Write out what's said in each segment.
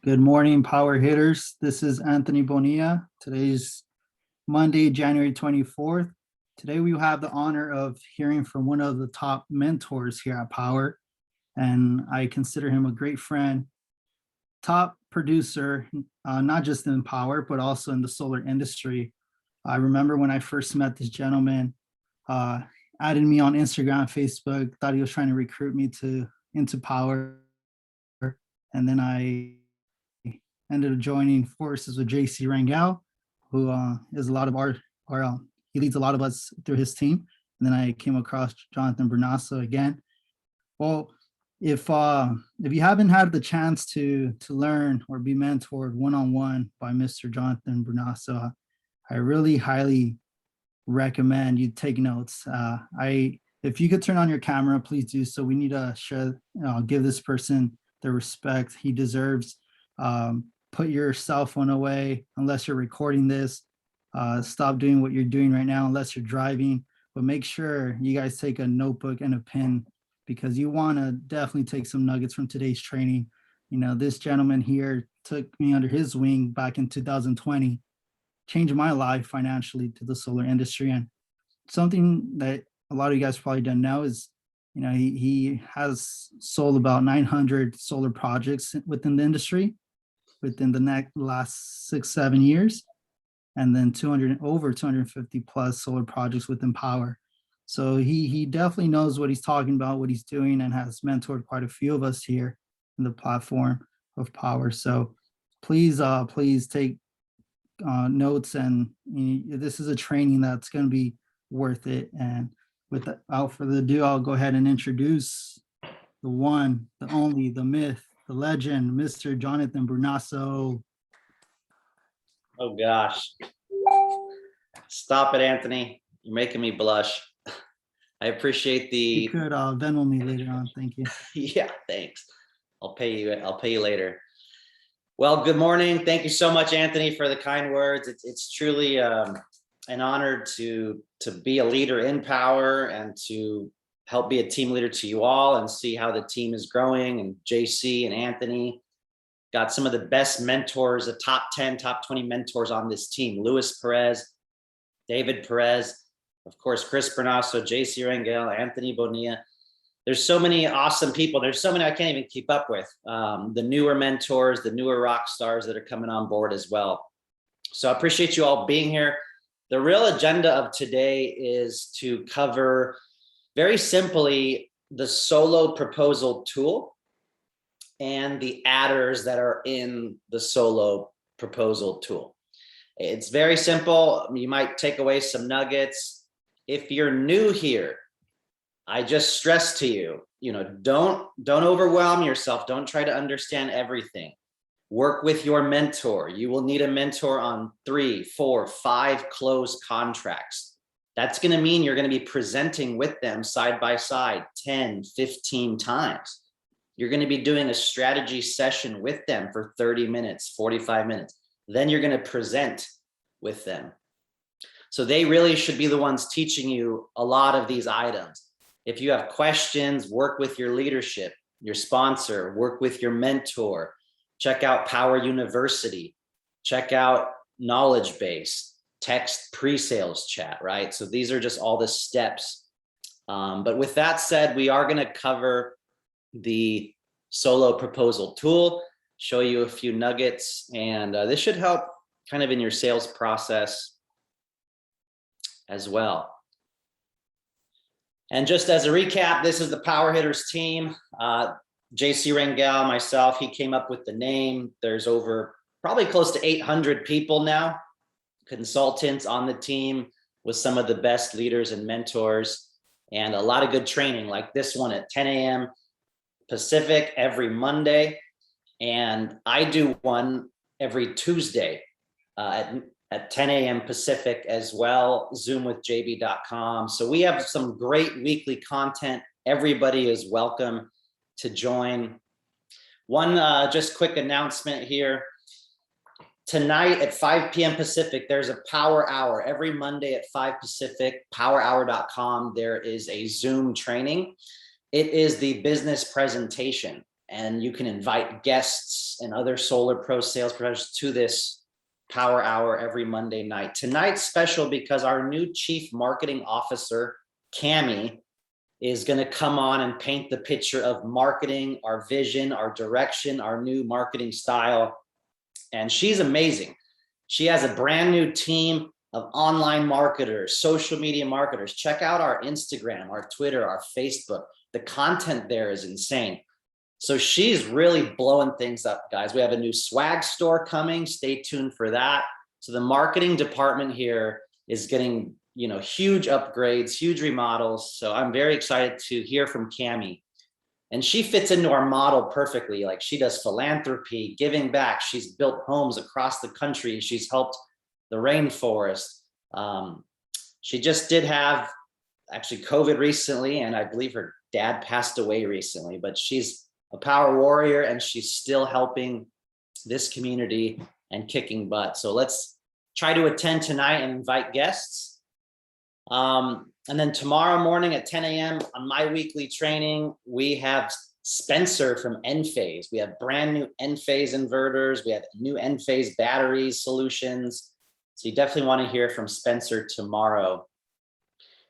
Good morning, power hitters. This is Anthony Bonilla. Today's Monday, January 24th. Today we have the honor of hearing from one of the top mentors here at Powur, and I consider him a great friend, top producer, not just in Powur, but also in the solar industry. I remember when I first met this gentleman, added me on Instagram, Facebook, thought he was trying to recruit me into Powur. And then I ended up joining forces with JC Rangel, who is a lot of he leads a lot of us through his team. And then I came across Jonathan Bernasso again. Well, if you haven't had the chance to learn or be mentored one-on-one by Mr. Jonathan Bernasso, I really highly recommend you take notes. If you could turn on your camera, please do so. We need to give this person the respect he deserves. Put your cell phone away unless you're recording this. Stop doing what you're doing right now unless you're driving, but make sure you guys take a notebook and a pen because you want to definitely take some nuggets from today's training. You know, this gentleman here took me under his wing back in 2020, changed my life financially to the solar industry. And something that a lot of you guys probably don't know is, you know, he has sold about 900 solar projects within the industry within the last 6-7 years, and then over 250 plus solar projects within Powur. So he definitely knows what he's talking about, what he's doing, and has mentored quite a few of us here in the platform of Powur. So please take notes, and this is a training that's going to be worth it. And without further ado, I'll go ahead and introduce the one, the only, the myth, the legend, Mr. Jonathan Bernasso. Oh gosh. Stop it, Anthony. You're making me blush. I appreciate the. You could Venmo me later on. Thank you. Yeah, thanks. I'll pay you later. Well, good morning. Thank you so much, Anthony, for the kind words. It's truly an honor to be a leader in Powur and to help be a team leader to you all and see how the team is growing. And JC and Anthony got some of the best mentors, the top 10, top 20 mentors on this team. Luis Perez, David Perez, of course, Chris Bernasso, JC Rangel, Anthony Bonilla. There's so many awesome people. There's so many I can't even keep up with. The newer mentors, the newer rock stars that are coming on board as well. So I appreciate you all being here. The real agenda of today is to cover very simply the solo proposal tool and the adders that are in the solo proposal tool. It's very simple. You might take away some nuggets. If you're new here, I just stress to you, don't overwhelm yourself. Don't try to understand everything. Work with your mentor. You will need a mentor on 3, 4, 5 closed contracts. That's going to mean you're going to be presenting with them side by side 10, 15 times. You're going to be doing a strategy session with them for 30 minutes, 45 minutes. Then you're going to present with them. So they really should be the ones teaching you a lot of these items. If you have questions, work with your leadership, your sponsor, work with your mentor. Check out Powur University. Check out Knowledge Base. Text pre-sales chat, right? So these are just all the steps. But with that said, we are going to cover the solo proposal tool, show you a few nuggets, and this should help kind of in your sales process as well. And just as a recap, this is the Power Hitters team. JC Rangel, myself, he came up with the name. There's over probably close to 800 people now, consultants on the team with some of the best leaders and mentors, and a lot of good training like this one at 10 a.m. Pacific every Monday. And I do one every Tuesday at 10 a.m. Pacific as well, zoomwithjb.com. So we have some great weekly content. Everybody is welcome to join. One just quick announcement here. Tonight at 5 p.m. Pacific, there's a Powur Hour. Every Monday at 5 Pacific, powurhour.com, there is a Zoom training. It is the business presentation, and you can invite guests agents and other Solar Pro sales professionals to this Power Hour every Monday night. Tonight's special because our new Chief Marketing Officer, Cami, is going to come on and paint the picture of marketing, our vision, our direction, our new marketing style. And she's amazing. She has a brand new team of online marketers, social media marketers. Check out our Instagram, our Twitter, our Facebook. The content there is insane. So she's really blowing things up, guys. We have a new swag store coming. Stay tuned for that. So the marketing department here is getting, huge upgrades, huge remodels. So I'm very excited to hear from Cami. And she fits into our model perfectly. Like, she does philanthropy, giving back. She's built homes across the country. She's helped the rainforest. She just did have actually COVID recently, and I believe her dad passed away recently, but she's a power warrior and she's still helping this community and kicking butt. So let's try to attend tonight and invite guests. And then tomorrow morning at 10 a.m. on my weekly training, we have Spencer from Enphase. We have brand new Enphase inverters. We have new Enphase batteries solutions. So you definitely want to hear from Spencer tomorrow.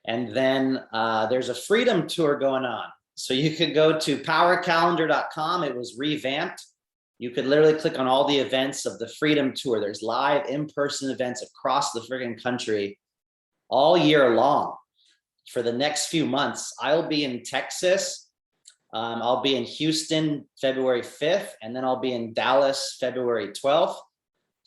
And then there's a freedom tour going on. So you could go to powercalendar.com. It was revamped. You could literally click on all the events of the freedom tour. There's live in-person events across the friggin' country all year long. For the next few months, I'll be in Texas. I'll be in Houston, February 5th, and then I'll be in Dallas, February 12th.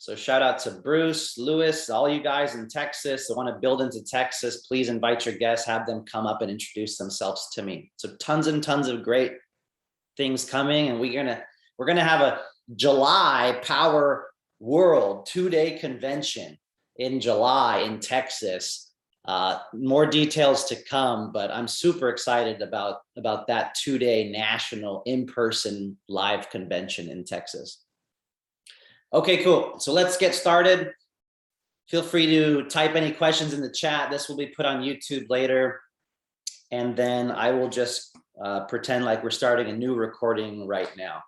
So shout out to Bruce, Lewis, all you guys in Texas that want to build into Texas. Please invite your guests, have them come up and introduce themselves to me. So tons and tons of great things coming, and we're gonna have a July Power World 2-day convention in July in Texas. More details to come, but I'm super excited about that 2-day national in-person live convention in Texas. Okay, cool. So let's get started. Feel free to type any questions in the chat. This will be put on YouTube later. And then I will just pretend like we're starting a new recording right now.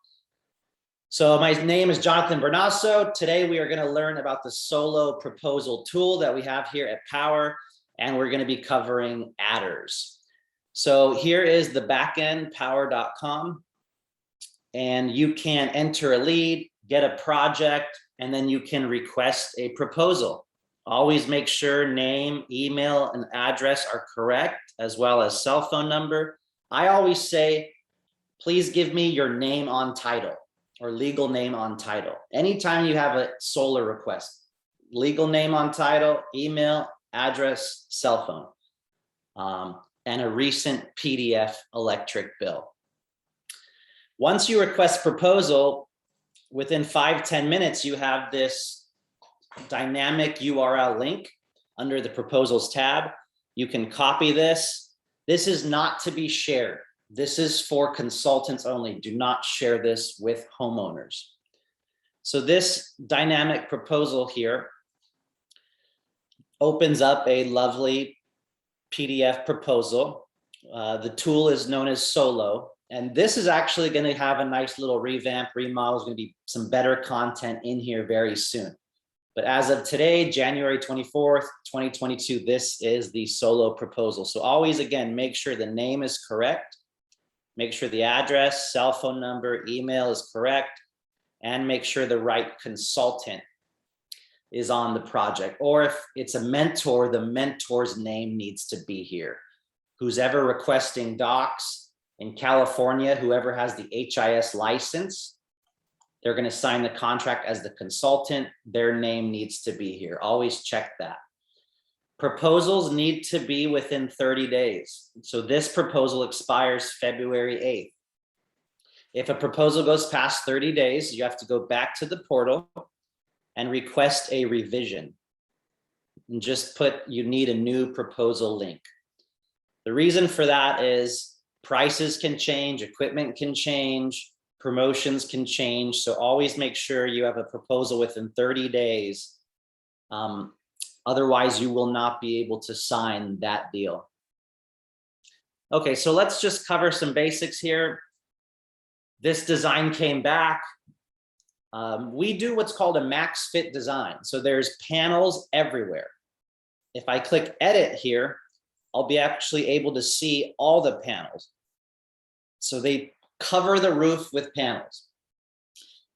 So my name is Jonathan Bernasso. Today we are going to learn about the solo proposal tool that we have here at Powur, and we're going to be covering adders. So here is the backend, powur.com, and you can enter a lead, get a project, and then you can request a proposal. Always make sure name, email, and address are correct, as well as cell phone number. I always say, please give me your name on title or legal name on title. Anytime you have a solar request, legal name on title, email, address, cell phone, and a recent PDF electric bill. Once you request proposal, within 5-10 minutes, you have this dynamic URL link under the proposals tab. You can copy this. This is not to be shared. This is for consultants only. Do not share this with homeowners. So this dynamic proposal here opens up a lovely PDF proposal. The tool is known as Solo. And this is actually going to have a nice little revamp, remodel. There's going to be some better content in here very soon. But as of today, January 24th, 2022, this is the Solo proposal. So always, again, make sure the name is correct. Make sure the address, cell phone number, email is correct. And make sure the right consultant is on the project. Or if it's a mentor, the mentor's name needs to be here. Who's ever requesting docs in California, whoever has the HIS license, they're going to sign the contract as the consultant. Their name needs to be here. Always check that. Proposals need to be within 30 days. So this proposal expires February 8th. If a proposal goes past 30 days, you have to go back to the portal and request a revision. And just put, you need a new proposal link. The reason for that is prices can change, equipment can change, promotions can change. So always make sure you have a proposal within 30 days. Otherwise, you will not be able to sign that deal. Okay, so let's just cover some basics here. This design came back. We do what's called a max fit design. So there's panels everywhere. If I click edit here, I'll be actually able to see all the panels. So they cover the roof with panels.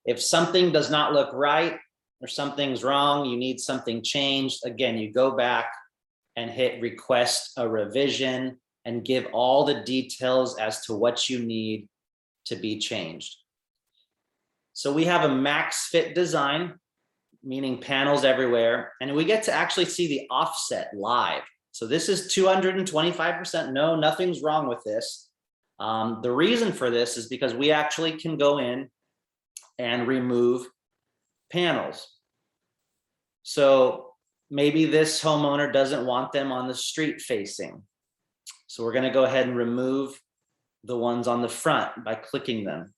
If something does not look right or something's wrong, you need something changed, again, you go back and hit request a revision and give all the details as to what you need to be changed. So we have a max fit design, meaning panels everywhere, and we get to actually see the offset live. So this is 225%. No, nothing's wrong with this. The reason for this is because we actually can go in and remove panels. So maybe this homeowner doesn't want them on the street facing. So we're going to go ahead and remove the ones on the front by clicking them.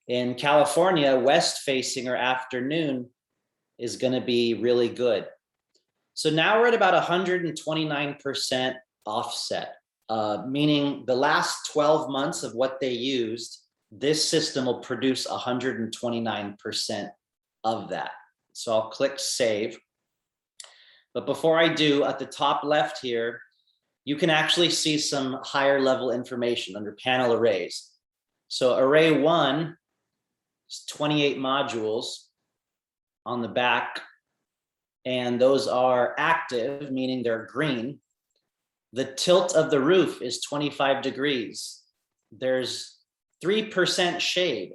In California, west facing or afternoon is going to be really good. So now we're at about 129% offset, meaning the last 12 months of what they used, this system will produce 129% of that. So I'll click save. But before I do, at the top left here, you can actually see some higher level information under panel arrays. So array 1 is 28 modules on the back, and those are active, meaning they're green. The tilt of the roof is 25 degrees. There's 3% shade.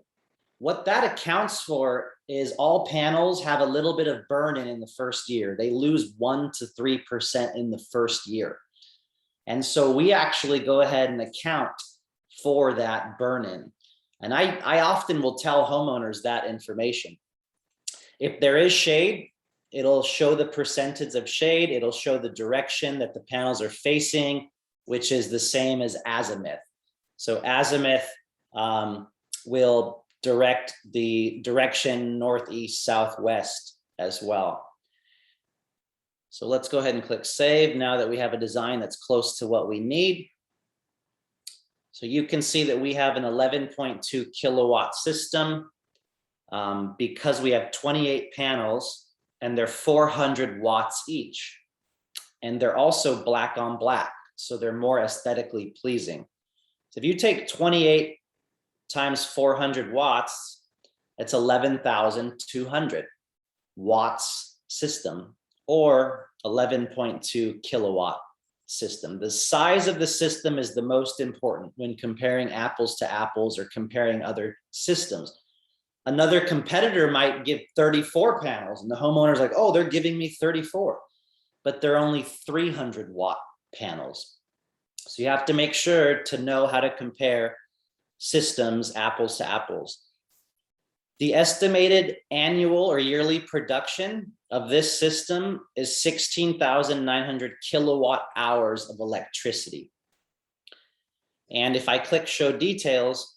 What that accounts for is all panels have a little bit of burn-in in the first year. They lose 1 to 3% in the first year. And so we actually go ahead and account for that burn-in. And I often will tell homeowners that information. If there is shade, it'll show the percentage of shade. It'll show the direction that the panels are facing, which is the same as azimuth. So azimuth will direct the direction northeast, southwest as well. So let's go ahead and click save now that we have a design that's close to what we need. So you can see that we have an 11.2 kilowatt system because we have 28 panels and they're 400 watts each. And they're also black on black, so they're more aesthetically pleasing. So if you take 28 times 400 watts, it's 11,200 watts system, or 11.2 kilowatt system. The size of the system is the most important when comparing apples to apples or comparing other systems. Another competitor might give 34 panels and the homeowner's like, oh, they're giving me 34, but they're only 300 watt panels. So you have to make sure to know how to compare systems apples to apples. The estimated annual or yearly production of this system is 16,900 kilowatt hours of electricity. And if I click show details,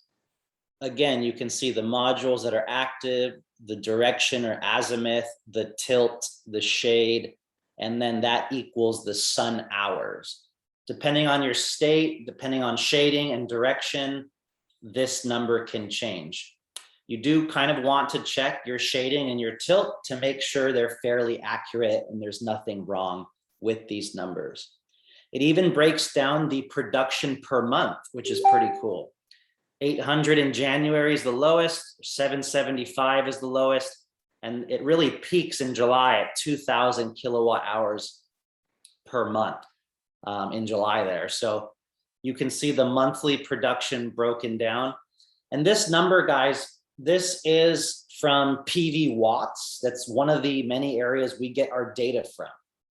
again, you can see the modules that are active, the direction or azimuth, the tilt, the shade, and then that equals the sun hours. Depending on your state, depending on shading and direction, this number can change. You do kind of want to check your shading and your tilt to make sure they're fairly accurate and there's nothing wrong with these numbers. It even breaks down the production per month, which is pretty cool. 800 in January is the lowest, 775 is the lowest, and it really peaks in July at 2,000 kilowatt hours per month in July there. So you can see the monthly production broken down. And this number, guys, this is from PV watts. That's one of the many areas we get our data from.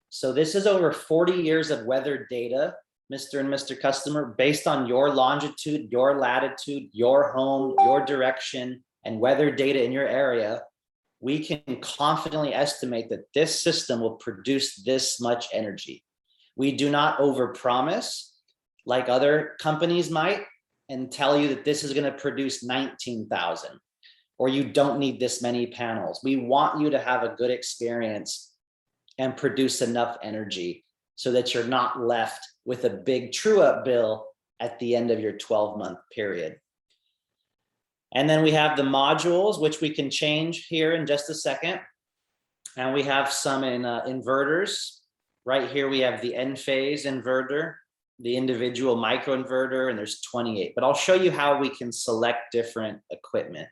So this is over 40 years of weather data, Mr. and Mr. Customer, based on your longitude, your latitude, your home, your direction, and weather data in your area. We can confidently estimate that this system will produce this much energy. We do not overpromise like other companies might and tell you that this is going to produce 19,000 or you don't need this many panels. We want you to have a good experience and produce enough energy so that you're not left with a big true-up bill at the end of your 12-month period. And then we have the modules, which we can change here in just a second. And we have some in inverters. Right here, we have the N-phase inverter, the individual microinverter, and there's 28. But I'll show you how we can select different equipment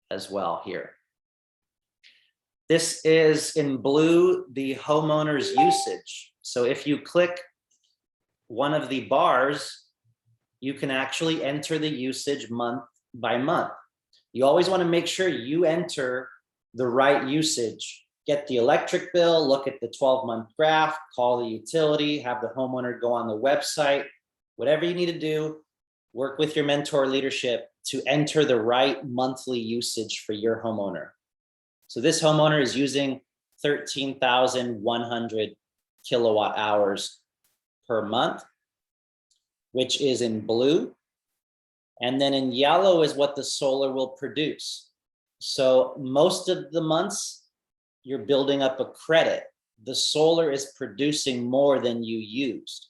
as well here. This is in blue, the homeowner's usage. So if you click one of the bars, you can actually enter the usage month by month. You always want to make sure you enter the right usage. Get the electric bill, look at the 12-month graph, call the utility, have the homeowner go on the website, whatever you need to do, work with your mentor leadership to enter the right monthly usage for your homeowner. So this homeowner is using 13,100 kilowatt hours per month, which is in blue. And then in yellow is what the solar will produce. So most of the months, you're building up a credit. The solar is producing more than you used.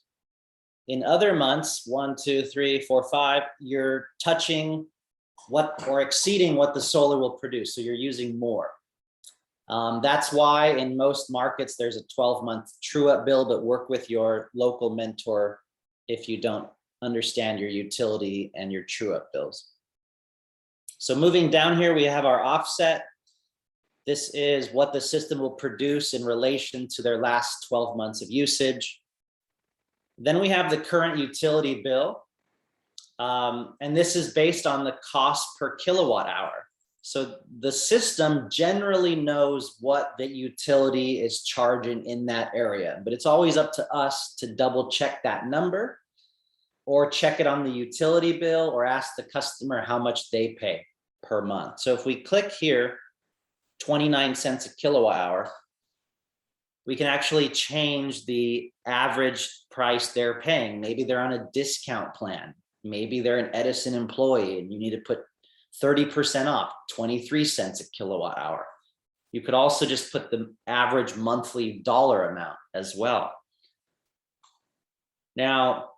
In other months, 1, 2, 3, 4, 5, you're touching what or exceeding what the solar will produce. So you're using more. That's why in most markets, there's a 12-month true-up bill, but work with your local mentor if you don't understand your utility and your true-up bills. So moving down here, we have our offset. This is what the system will produce in relation to their last 12 months of usage. Then we have the current utility bill. And this is based on the cost per kilowatt hour. So the system generally knows what the utility is charging in that area, but it's always up to us to double check that number or check it on the utility bill or ask the customer how much they pay per month. So if we click here, 29 cents a kilowatt hour, we can actually change the average price they're paying. Maybe they're on a discount plan. Maybe they're an Edison employee and you need to put 30% off, 23 cents a kilowatt hour. You could also just put the average monthly dollar amount as well. Now,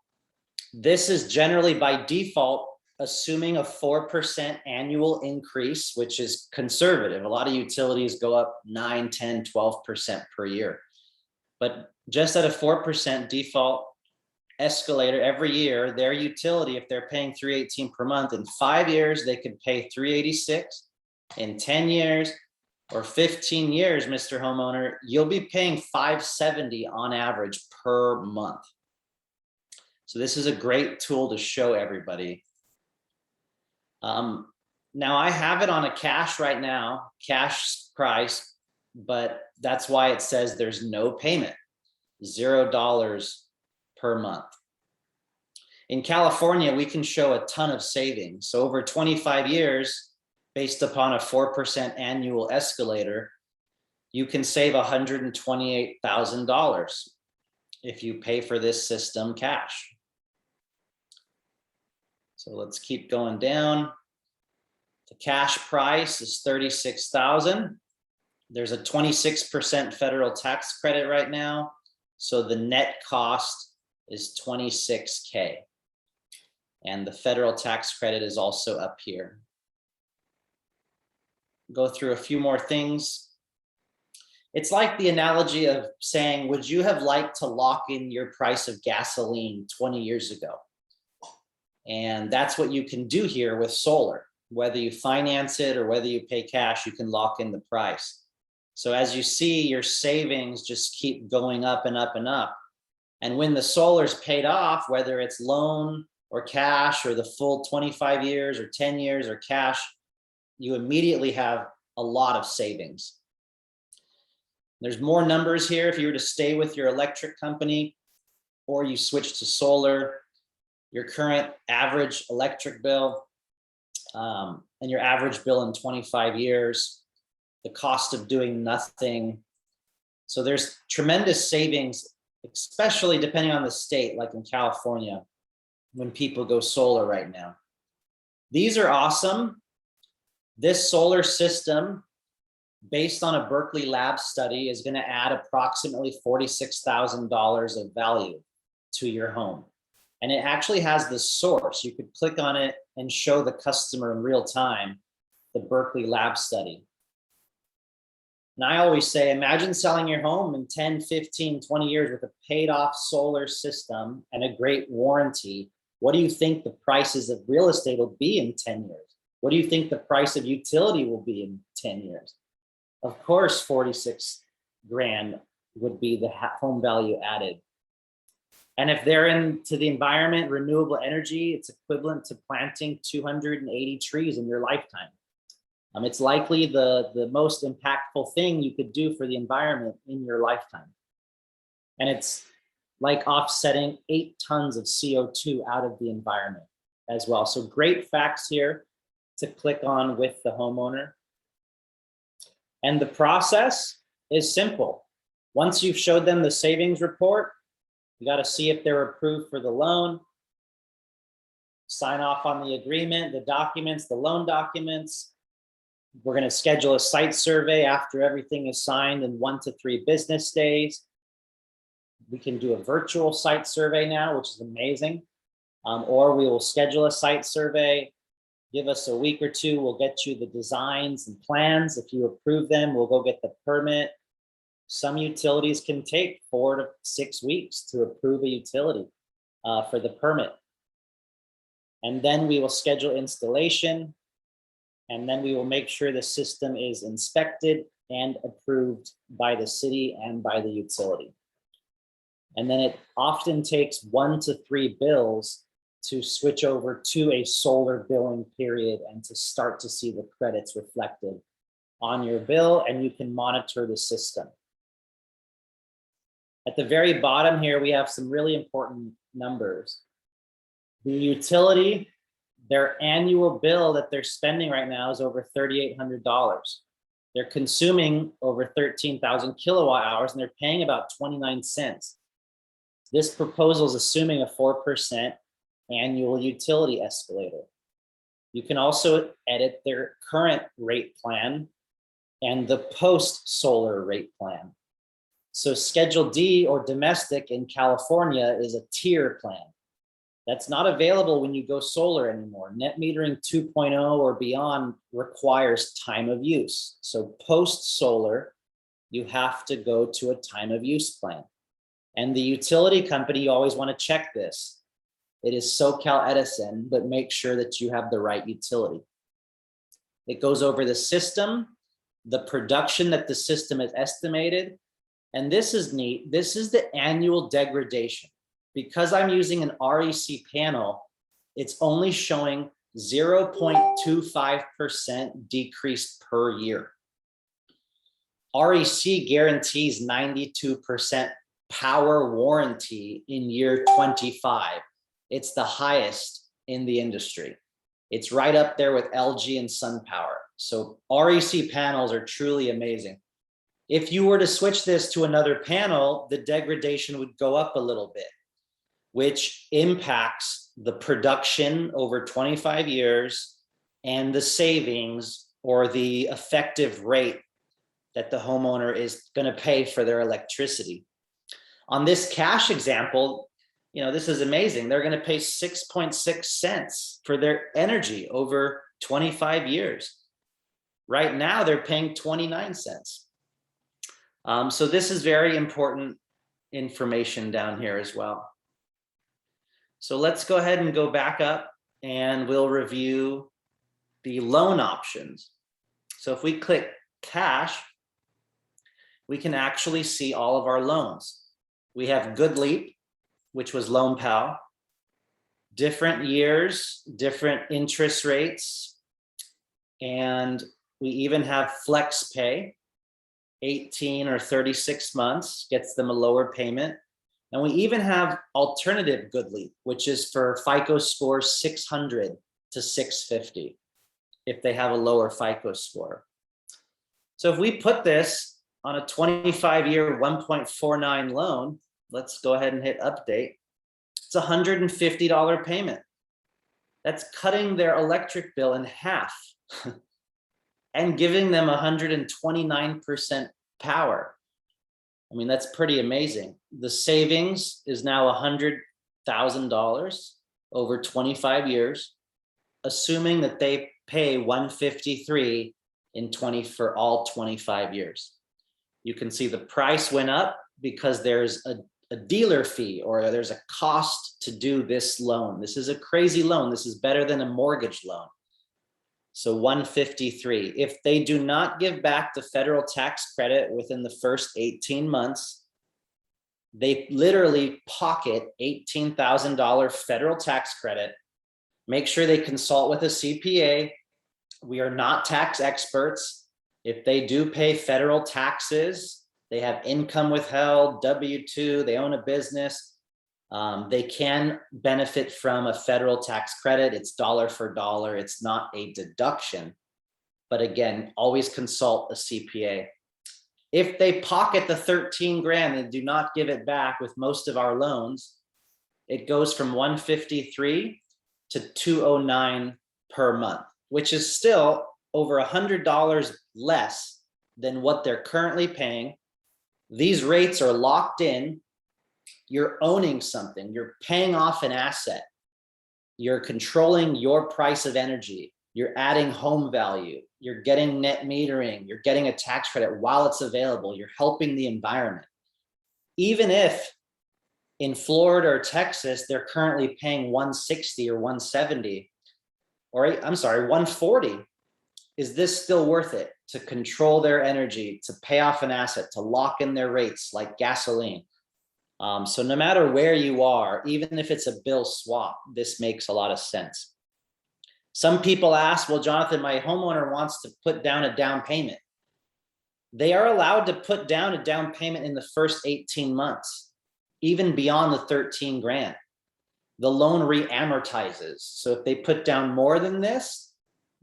this is generally by default assuming a 4% annual increase, which is conservative. A lot of utilities go up 9, 10, 12% per year. But just at a 4% default escalator every year, their utility, if they're paying $318 per month, in 5 years, they could pay $386. In 10 years or 15 years, Mr. Homeowner, you'll be paying $570 on average per month. So this is a great tool to show everybody. Now I have it on a cash right now, cash price, but that's why it says there's no payment, $0 per month. In California, we can show a ton of savings. So over 25 years, based upon a 4% annual escalator, you can save $128,000 if you pay for this system cash. So let's keep going down. The cash price is $36,000. There's a 26% federal tax credit right now. So the net cost is $26K. And the federal tax credit is also up here. Go through a few more things. It's like the analogy of saying, would you have liked to lock in your price of gasoline 20 years ago? And that's what you can do here with solar. Whether you finance it or whether you pay cash, you can lock in the price. So as you see, your savings just keep going up and up and up. And when the solar's paid off, whether it's loan or cash or the full 25 years or 10 years or cash, you immediately have a lot of savings. There's more numbers here. If you were to stay with your electric company or you switch to solar, your current average electric bill and your average bill in 25 years, the cost of doing nothing. So there's tremendous savings, especially depending on the state, like in California, when people go solar right now. These are awesome. This solar system, based on a Berkeley lab study, is going to add approximately $46,000 of value to your home. And it actually has the source. You could click on it and show the customer in real time the Berkeley lab study. And I always say, imagine selling your home in 10, 15, 20 years with a paid off solar system and a great warranty. What do you think the prices of real estate will be in 10 years? What do you think the price of utility will be in 10 years? Of course, 46 grand would be the home value added. And if they're into the environment, renewable energy, it's equivalent to planting 280 trees in your lifetime. It's likely the most impactful thing you could do for the environment in your lifetime. And it's like offsetting 8 tons of CO2 out of the environment as well. So great facts here to click on with the homeowner. And the process is simple. Once you've showed them the savings report, you got to see if they're approved for the loan, sign off on the agreement, the documents, the loan documents. We're going to schedule a site survey after everything is signed in 1 to 3 business days. We can do a virtual site survey now, which is amazing. Or we will schedule a site survey. Give us a week or two. We'll get you the designs and plans. If you approve them, we'll go get the permit. Some utilities can take 4 to 6 weeks to approve a utility for the permit. And then we will schedule installation. And then we will make sure the system is inspected and approved by the city and by the utility. And then it often takes 1 to 3 bills to switch over to a solar billing period and to start to see the credits reflected on your bill, and you can monitor the system. At the very bottom here, we have some really important numbers. The utility, their annual bill that they're spending right now is over $3,800. They're consuming over 13,000 kilowatt hours and they're paying about 29 cents. This proposal is assuming a 4% annual utility escalator. You can also edit their current rate plan and the post-solar rate plan. So Schedule D or domestic in California is a tier plan. That's not available when you go solar anymore. Net metering 2.0 or beyond requires time of use. So post-solar, you have to go to a time of use plan. And the utility company, you always want to check this. It is SoCal Edison, but make sure that you have the right utility. It goes over the system, the production that the system is estimated. And this is neat. This is the annual degradation. Because I'm using an REC panel, it's only showing 0.25% decrease per year. REC guarantees 92% power warranty in year 25. It's the highest in the industry. It's right up there with LG and SunPower. So REC panels are truly amazing. If you were to switch this to another panel, the degradation would go up a little bit, which impacts the production over 25 years and the savings or the effective rate that the homeowner is going to pay for their electricity. On this cash example, this is amazing. They're going to pay 6.6 cents for their energy over 25 years. Right now, they're paying 29 cents. So this is very important information down here as well. So let's go ahead and go back up and we'll review the loan options. So if we click cash, we can actually see all of our loans. We have Good Leap, which was Loan Pal, different years, different interest rates, and we even have Flex Pay, 18 or 36 months, gets them a lower payment. And we even have alternative Good Leap, which is for FICO score 600 to 650, if they have a lower FICO score. So if we put this on a 25-year 1.49 loan, let's go ahead and hit update. It's a $150 payment. That's cutting their electric bill in half and giving them 129% power. I mean, that's pretty amazing. The savings is now $100,000 over 25 years, assuming that they pay 153 for all 25 years. You can see the price went up because there's a dealer fee, or there's a cost to do this loan. This is a crazy loan. This is better than a mortgage loan. So 153. If they do not give back the federal tax credit within the first 18 months, they literally pocket $18,000 federal tax credit. Make sure they consult with a CPA. We are not tax experts. If they do pay federal taxes, they have income withheld, W-2, they own a business, they can benefit from a federal tax credit. It's dollar for dollar. It's not a deduction. But again, always consult a CPA. If they pocket the 13 grand and do not give it back with most of our loans, it goes from 153 to 209 per month, which is still over $100 less than what they're currently paying. These rates are locked in. You're owning something. You're paying off an asset. You're controlling your price of energy. You're adding home value. You're getting net metering. You're getting a tax credit while it's available. You're helping the environment. Even if in Florida or Texas, they're currently paying 160 or 170, or I'm sorry, 140. Is this still worth it to control their energy, to pay off an asset, to lock in their rates like gasoline? So no matter where you are, even if it's a bill swap, this makes a lot of sense. Some people ask, well, Jonathan, my homeowner wants to put down a down payment. They are allowed to put down a down payment in the first 18 months, even beyond the 13 grand. The loan re-amortizes. So if they put down more than this,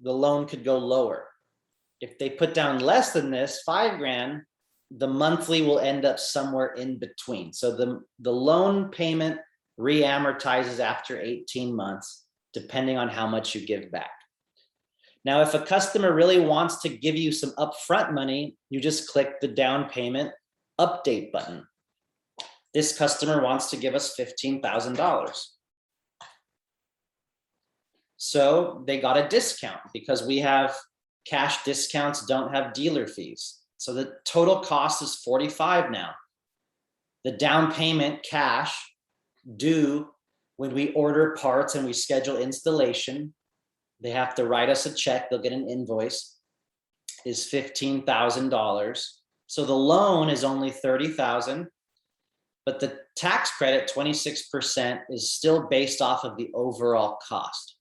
the loan could go lower. If they put down less than this, 5 grand, the monthly will end up somewhere in between. So the loan payment re-amortizes after 18 months, depending on how much you give back. Now, if a customer really wants to give you some upfront money, you just click the down payment update button. This customer wants to give us $15,000. So they got a discount because we have cash discounts, don't have dealer fees. So the total cost is 45 now. The down payment cash due when we order parts and we schedule installation, they have to write us a check, they'll get an invoice, is $15,000. So the loan is only $30,000, but the tax credit, 26%, is still based off of the overall cost,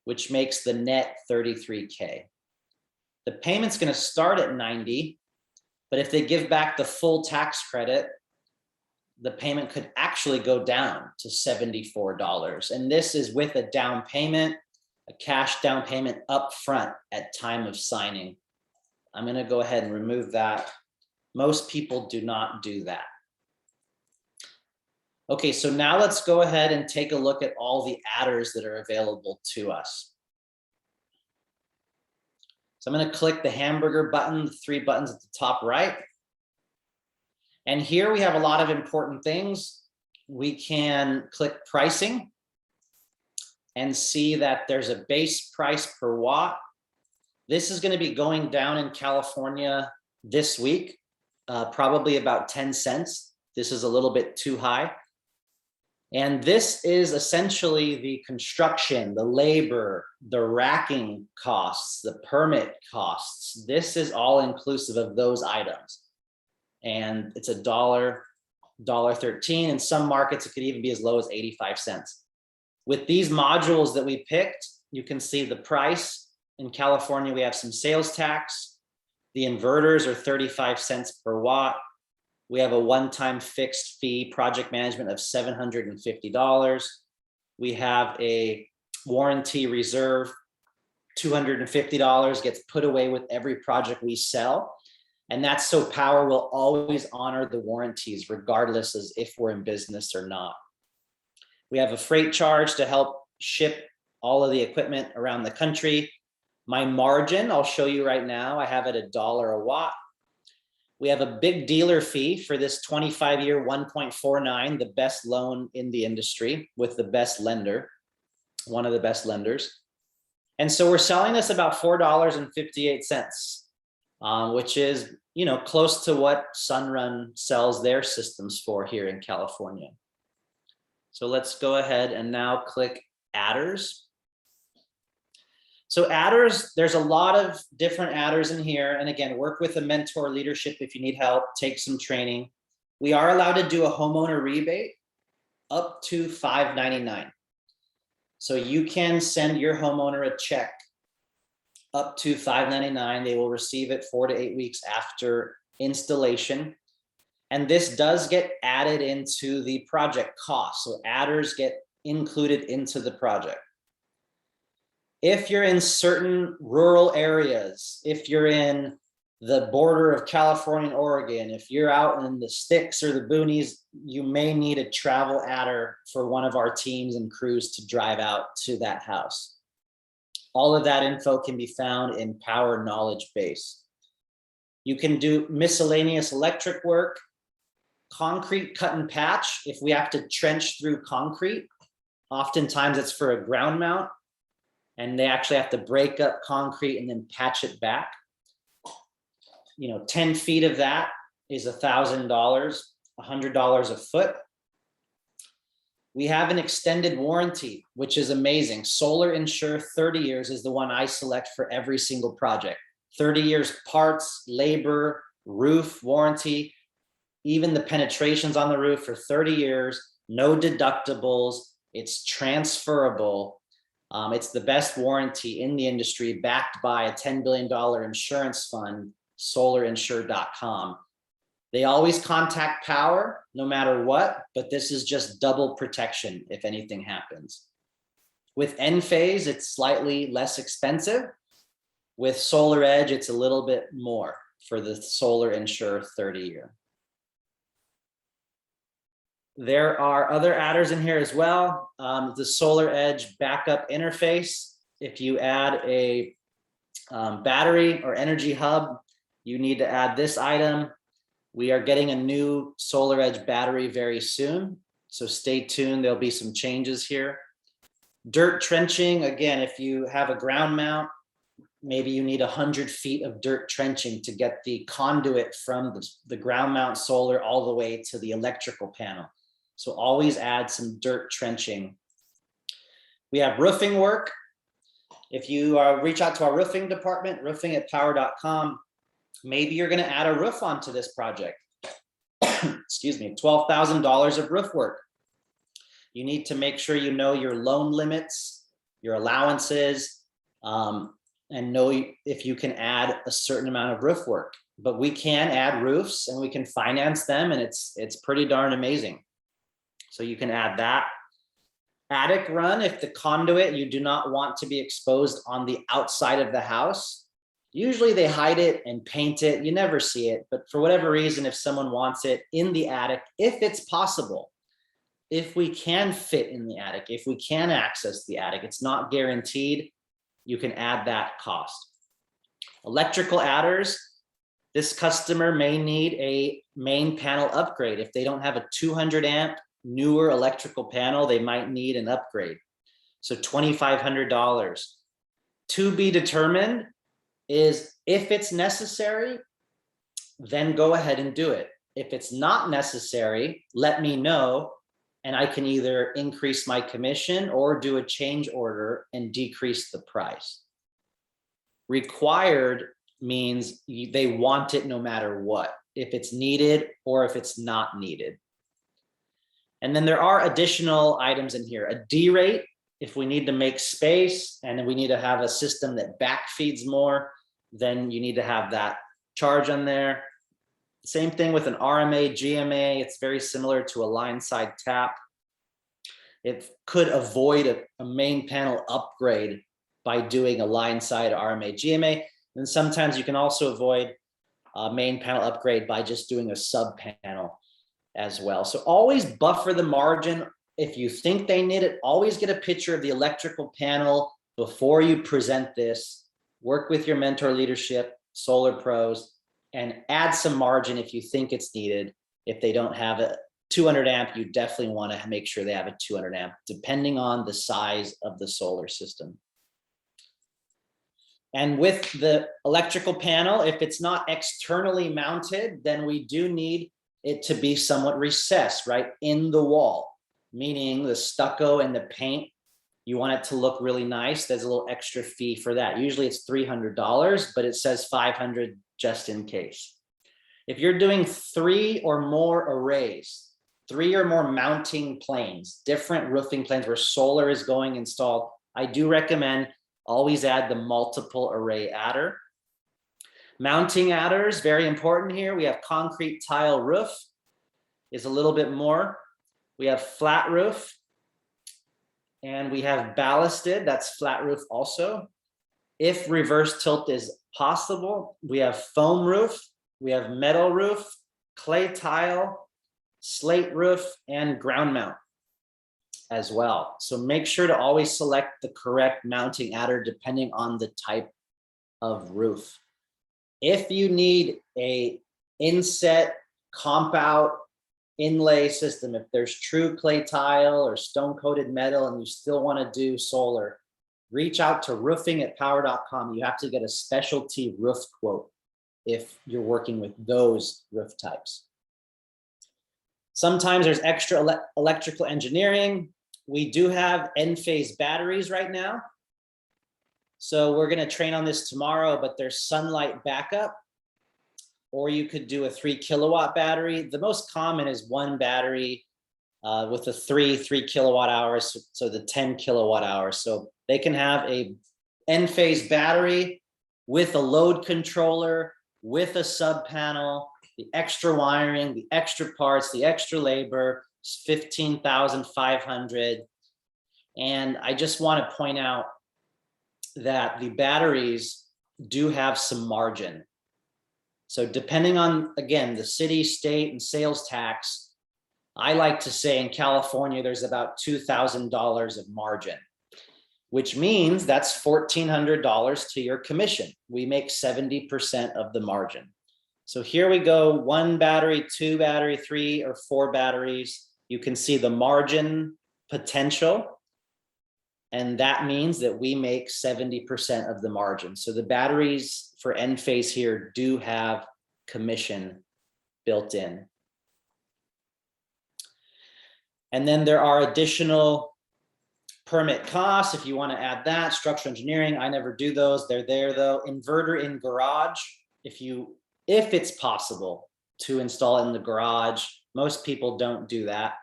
which makes the net 33K. The payment's gonna start at 90, but if they give back the full tax credit, the payment could actually go down to $74. And this is with a down payment, a cash down payment up front at time of signing. I'm gonna go ahead and remove that. Most people do not do that. Okay, so now let's go ahead and take a look at all the adders that are available to us. So I'm gonna click the hamburger button, the 3 buttons at the top right. And here we have a lot of important things. We can click pricing and see that there's a base price per watt. This is gonna be going down in California this week, probably about 10 cents. This is a little bit too high. And this is essentially the construction, the labor, the racking costs, the permit costs. This is all inclusive of those items. And it's $1.13. In some markets, it could even be as low as 85 cents. With these modules that we picked, you can see the price. In California, we have some sales tax. The inverters are 35 cents per watt. We have a one-time fixed fee project management of $750. We have a warranty reserve, $250 gets put away with every project we sell. And that's so Powur will always honor the warranties regardless as if we're in business or not. We have a freight charge to help ship all of the equipment around the country. My margin, I'll show you right now, I have it $1 a watt. We have a big dealer fee for this 25-year 1.49, the best loan in the industry with the best lender, one of the best lenders. And so we're selling this about $4.58, which is, close to what Sunrun sells their systems for here in California. So let's go ahead and now click adders. So adders, there's a lot of different adders in here. And again, work with a mentor leadership if you need help, take some training. We are allowed to do a homeowner rebate up to $5.99. So you can send your homeowner a check up to $5.99. They will receive it 4 to 8 weeks after installation. And this does get added into the project cost. So adders get included into the project. If you're in certain rural areas, if you're in the border of California and Oregon, if you're out in the sticks or the boonies, you may need a travel adder for one of our teams and crews to drive out to that house. All of that info can be found in Powur knowledge base. You can do miscellaneous electric work, concrete cut and patch. If we have to trench through concrete, oftentimes it's for a ground mount, and they actually have to break up concrete and then patch it back. 10 feet of that is $1,000, $100 a foot. We have an extended warranty, which is amazing. Solar Insure 30 years is the one I select for every single project. 30 years parts, labor, roof warranty, even the penetrations on the roof for 30 years, no deductibles, it's transferable. It's the best warranty in the industry, backed by a $10 billion insurance fund, solarinsure.com. They always contact Powur no matter what, but this is just double protection if anything happens. With Enphase, it's slightly less expensive. With Solar Edge, it's a little bit more for the Solar Insure 30 year. There are other adders in here as well. The Solar Edge backup interface. If you add a battery or energy hub, you need to add this item. We are getting a new Solar Edge battery very soon, so stay tuned. There'll be some changes here. Dirt trenching, again, if you have a ground mount, maybe you need 100 feet of dirt trenching to get the conduit from the ground mount solar all the way to the electrical panel. So always add some dirt trenching. We have roofing work. If you reach out to our roofing department, roofing@powur.com, maybe you're going to add a roof onto this project. Excuse me, $12,000 of roof work. You need to make sure you know your loan limits, your allowances, and know if you can add a certain amount of roof work. But we can add roofs and we can finance them, and it's pretty darn amazing. So you can add that. Attic run, if the conduit you do not want to be exposed on the outside of the house. Usually they hide it and paint it. You never see it, but for whatever reason, if someone wants it in the attic, if it's possible, if we can fit in the attic, if we can access the attic, it's not guaranteed, you can add that cost. Electrical adders, this customer may need a main panel upgrade. If they don't have a 200 amp newer electrical panel, they might need an upgrade. So $2,500. To be determined is if it's necessary, then go ahead and do it. If it's not necessary, let me know, and I can either increase my commission or do a change order and decrease the price. Required means they want it no matter what, if it's needed or if it's not needed. And then there are additional items in here. A D rate, if we need to make space and then we need to have a system that back feeds more, then you need to have that charge on there. Same thing with an RMA, GMA. It's very similar to a line side tap. It could avoid a main panel upgrade by doing a line side RMA, GMA. And sometimes you can also avoid a main panel upgrade by just doing a sub panel as well. So always buffer the margin. If you think they need it, always get a picture of the electrical panel before you present this. Work with your mentor leadership, solar pros, and add some margin if you think it's needed. If they don't have a 200 amp, you definitely want to make sure they have a 200 amp, depending on the size of the solar system. And with the electrical panel, if it's not externally mounted, then we do need it to be somewhat recessed, right, in the wall, meaning the stucco and the paint, you want it to look really nice. There's a little extra fee for that. Usually it's $300, but it says $500 just in case. If you're doing 3 or more arrays, 3 or more mounting planes, different roofing planes where solar is going installed, I do recommend always add the multiple array adder. Mounting adders, very important here. We have concrete tile roof is a little bit more. We have flat roof, and we have ballasted, that's flat roof also. If reverse tilt is possible, we have foam roof, we have metal roof, clay tile, slate roof, and ground mount as well. So make sure to always select the correct mounting adder depending on the type of roof. If you need a inset comp out inlay system, if there's true clay tile or stone coated metal and you still want to do solar, reach out to roofing@powur.com. You have to get a specialty roof quote if you're working with those roof types. Sometimes there's extra electrical engineering. We do have end-phase batteries right now. So we're going to train on this tomorrow, but there's sunlight backup, or you could do a 3 kilowatt battery. The most common is one battery with a 3 kilowatt hours, so the 10 kilowatt hours. So they can have a end-phase battery with a load controller, with a sub panel, the extra wiring, the extra parts, the extra labor, $15,500. And I just want to point out that the batteries do have some margin. So depending on, again, the city, state, and sales tax, I like to say in California, there's about $2,000 of margin, which means that's $1,400 to your commission. We make 70% of the margin. So here we go, 1 battery, 2 battery, 3 or 4 batteries. You can see the margin potential. And that means that we make 70% of the margin. So the batteries for end phase here do have commission built in. And then there are additional permit costs if you want to add that. Structural engineering, I never do those. They're there though. Inverter in garage, if it's possible to install in the garage. Most people don't do that.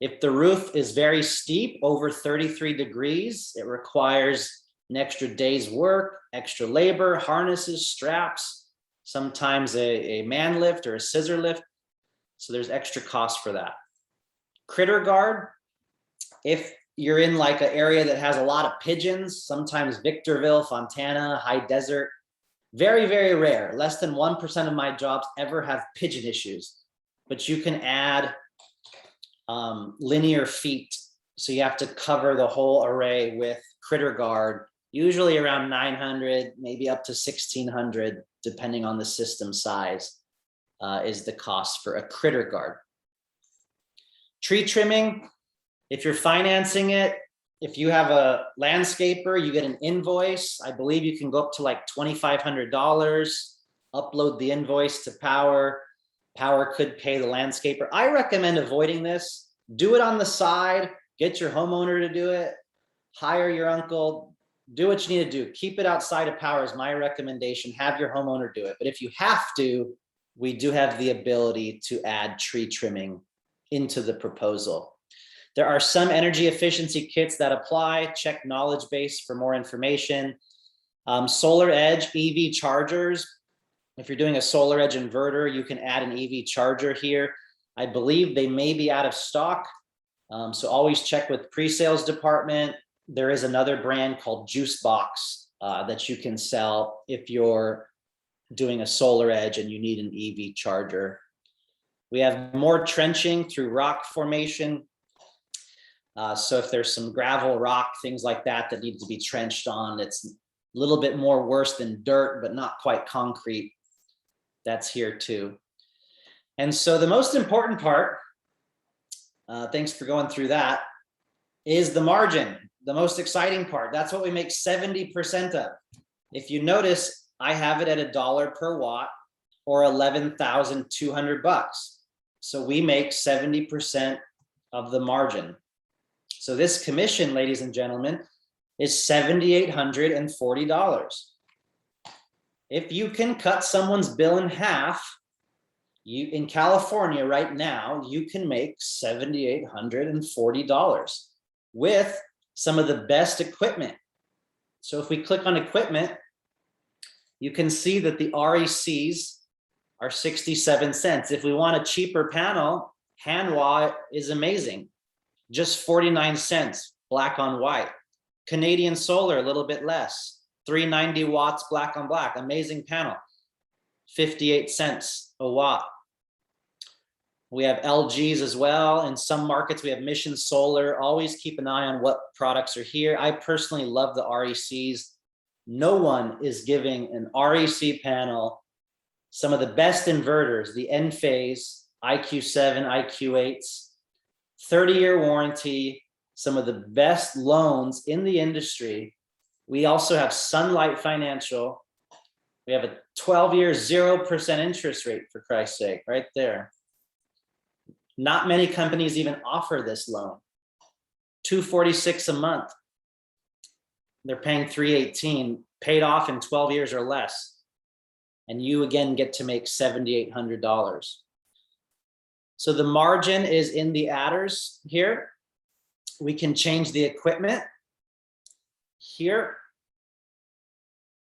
If the roof is very steep, over 33 degrees, it requires an extra day's work, extra labor, harnesses, straps, sometimes a man lift or a scissor lift. So there's extra cost for that. Critter guard, if you're in like an area that has a lot of pigeons, sometimes Victorville, Fontana, high desert, very, very rare. Less than 1% of my jobs ever have pigeon issues, but you can add linear feet. So you have to cover the whole array with critter guard, usually around 900, maybe up to 1,600, depending on the system size, is the cost for a critter guard. Tree trimming, if you're financing it, if you have a landscaper, you get an invoice. I believe you can go up to like $2,500, upload the invoice to Powur. Powur could pay the landscaper. I recommend avoiding this. Do it on the side, get your homeowner to do it, hire your uncle, do what you need to do. Keep it outside of Powur is my recommendation. Have your homeowner do it. But if you have to, we do have the ability to add tree trimming into the proposal. There are some energy efficiency kits that apply. Check knowledge base for more information. Solar Edge EV chargers. If you're doing a Solar Edge inverter, you can add an EV charger here. I believe they may be out of stock. So always check with pre-sales department. There is another brand called Juice Box that you can sell if you're doing a Solar Edge and you need an EV charger. We have more trenching through rock formation. So if there's some gravel, rock, things like that that need to be trenched on, it's a little bit more worse than dirt, but not quite concrete. That's here too. And so the most important part, thanks for going through that, is the margin, the most exciting part. That's what we make 70% of. If you notice, I have it at $1 per watt or 11,200 bucks. So we make 70% of the margin. So this commission, ladies and gentlemen, is $7,840. If you can cut someone's bill in half, you in California right now, you can make $7,840 with some of the best equipment. So if we click on equipment, you can see that the RECs are 67 cents. If we want a cheaper panel, Hanwha is amazing. Just 49 cents, black on white. Canadian Solar, a little bit less. 390 watts, black on black, amazing panel. 58 cents a watt. We have LGs as well. In some markets, we have Mission Solar. Always keep an eye on what products are here. I personally love the RECs. No one is giving an REC panel some of the best inverters, the Enphase, IQ7, IQ8s, 30-year warranty, some of the best loans in the industry. We also have Sunlight Financial. We have a 12-year 0% interest rate, for Christ's sake, right there. Not many companies even offer this loan. $246 a month. They're paying $318, paid off in 12 years or less. And you again get to make $7,800. So the margin is in the adders here. We can change the equipment here.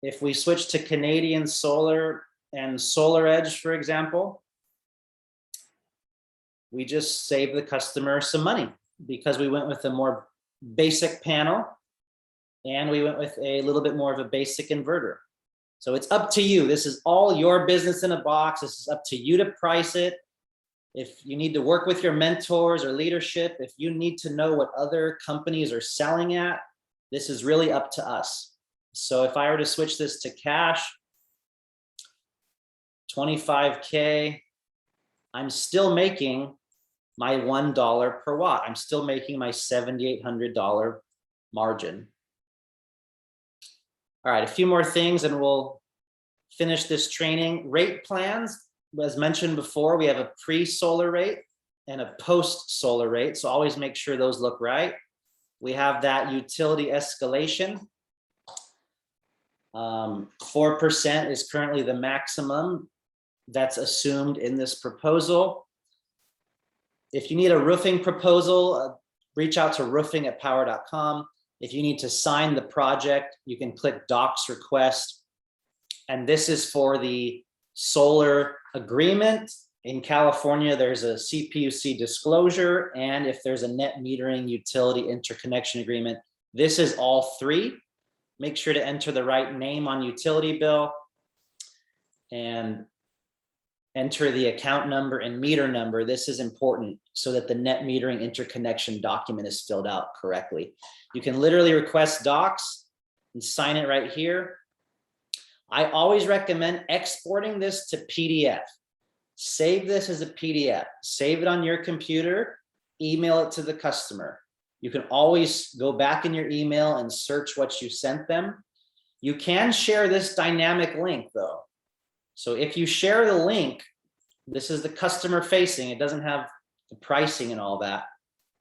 If we switch to Canadian Solar and Solar Edge, for example, we just save the customer some money because we went with a more basic panel and we went with a little bit more of a basic inverter. So it's up to you. This is all your business in a box. This is up to you to price it. If you need to work with your mentors or leadership, if you need to know what other companies are selling at, this is really up to us. So if I were to switch this to cash, 25K, I'm still making my $1 per watt. I'm still making my $7,800 margin. All right, a few more things and we'll finish this training. Rate plans, as mentioned before, we have a pre-solar rate and a post-solar rate. So always make sure those look right. We have that utility escalation. 4% is currently the maximum that's assumed in this proposal. If you need a roofing proposal, reach out to roofing@powur.com. If you need to sign the project, you can click Docs Request. And this is for the solar agreement. In California, there's a CPUC disclosure, and if there's a net metering utility interconnection agreement, this is all three. Make sure to enter the right name on utility bill and enter the account number and meter number. This is important so that the net metering interconnection document is filled out correctly. You can literally request docs and sign it right here. I always recommend exporting this to PDF. Save this as a PDF, save it on your computer, email it to the customer. You can always go back in your email and search what you sent them. You can share this dynamic link though. So if you share the link, this is the customer facing, it doesn't have the pricing and all that.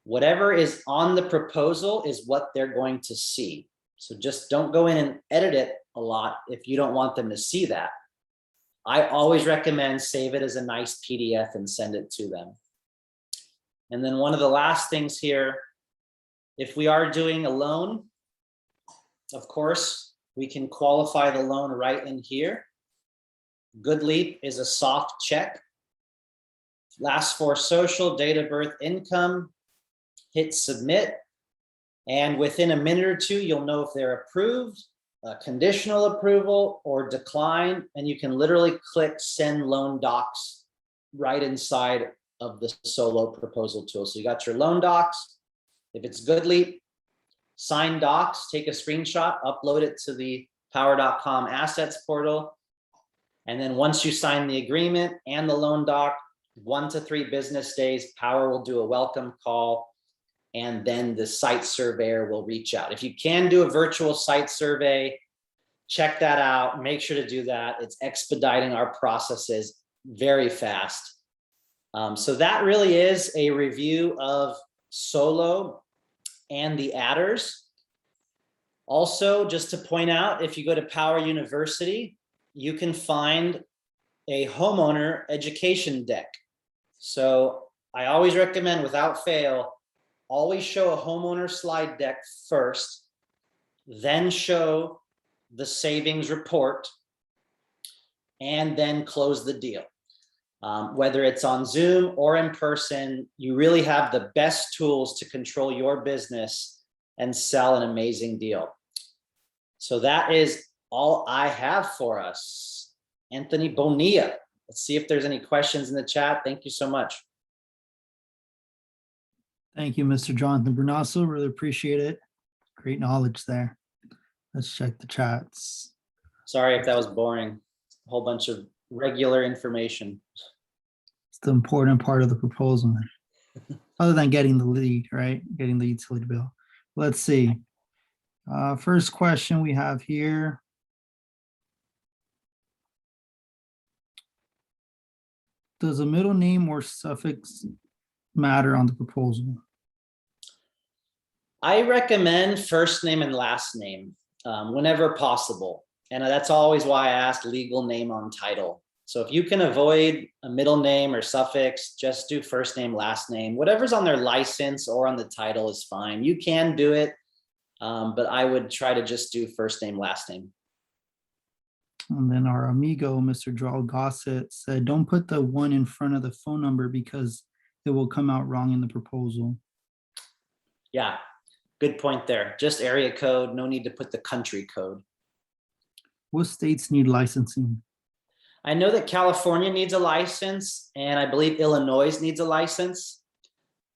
Whatever is on the proposal is what they're going to see. So just don't go in and edit it a lot if you don't want them to see that. I always recommend save it as a nice PDF and send it to them. And then one of the last things here, if we are doing a loan, of course, we can qualify the loan right in here. Good Leap is a soft check. Last four social, date of birth, income, hit submit. And within a minute or two, you'll know if they're approved, conditional approval, or decline. And you can literally click send loan docs right inside of the solo proposal tool. So you got your loan docs. If it's Good Leap, sign docs, take a screenshot, upload it to the powur.com assets portal. And then once you sign the agreement and the loan doc, 1 to 3 business days, Powur will do a welcome call, and then the site surveyor will reach out. If you can do a virtual site survey, check that out. Make sure to do that. It's expediting our processes very fast. So that really is a review of Solo and the adders. Also, just to point out, if you go to Powur University, you can find a homeowner education deck. So I always recommend, without fail, always show a homeowner slide deck first, then show the savings report, and then close the deal. Whether it's on Zoom or in person, you really have the best tools to control your business and sell an amazing deal. So that is all I have for us. Anthony Bonilla. Let's see if there's any questions in the chat. Thank you so much. Thank you, Mr. Jonathan Bernasso. Really appreciate it. Great knowledge there. Let's check the chats. Sorry if that was boring. A whole bunch of regular information. It's the important part of the proposal, other than getting the lead, right? Getting the utility bill. Let's see. First question we have here. Does a middle name or suffix matter on the proposal? I recommend first name and last name whenever possible. And that's always why I ask legal name on title. So if you can avoid a middle name or suffix, just do first name, last name. Whatever's on their license or on the title is fine. You can do it, but I would try to just do first name, last name. And then our amigo, Mr. Joel Gossett, said, don't put the 1 in front of the phone number because it will come out wrong in the proposal. Yeah, good point there. Just area code, no need to put the country code. What states need licensing? I know that California needs a license, and I believe Illinois needs a license.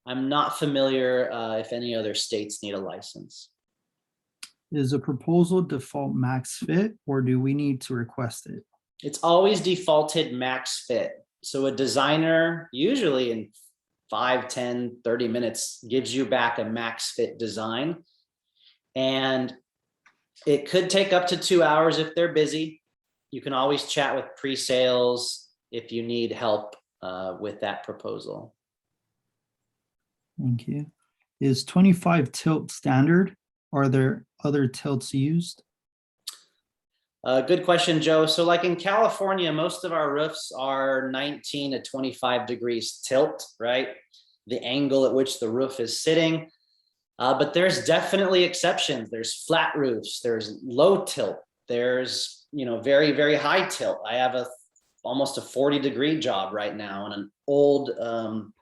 I'm not familiar if any other states need a license. Is a proposal default max fit, or do we need to request it? It's always defaulted max fit. So a designer, usually in 5, 10, 30 minutes, gives you back a max fit design. And it could take up to 2 hours if they're busy. You can always chat with pre-sales if you need help with that proposal. Thank you. Is 25 tilt standard? Are there other tilts used? Good question, Joe. So like in California, most of our roofs are 19 to 25 degrees tilt, right? The angle at which the roof is sitting. But there's definitely exceptions. There's flat roofs, there's low tilt, there's very, very high tilt. I have almost a 40-degree job right now in an old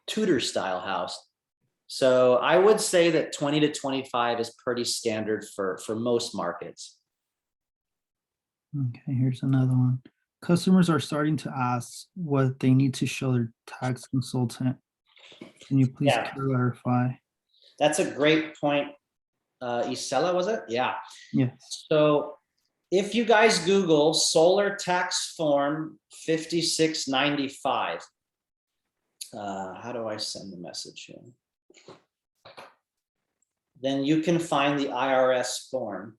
Tudor style house. So I would say that 20 to 25 is pretty standard for most markets. Okay, here's another one. Customers are starting to ask what they need to show their tax consultant. Can you please clarify? That's a great point. Isela, was it? Yeah. Yes. So if you guys Google solar tax form 5695, how do I send the message here? Then you can find the IRS form.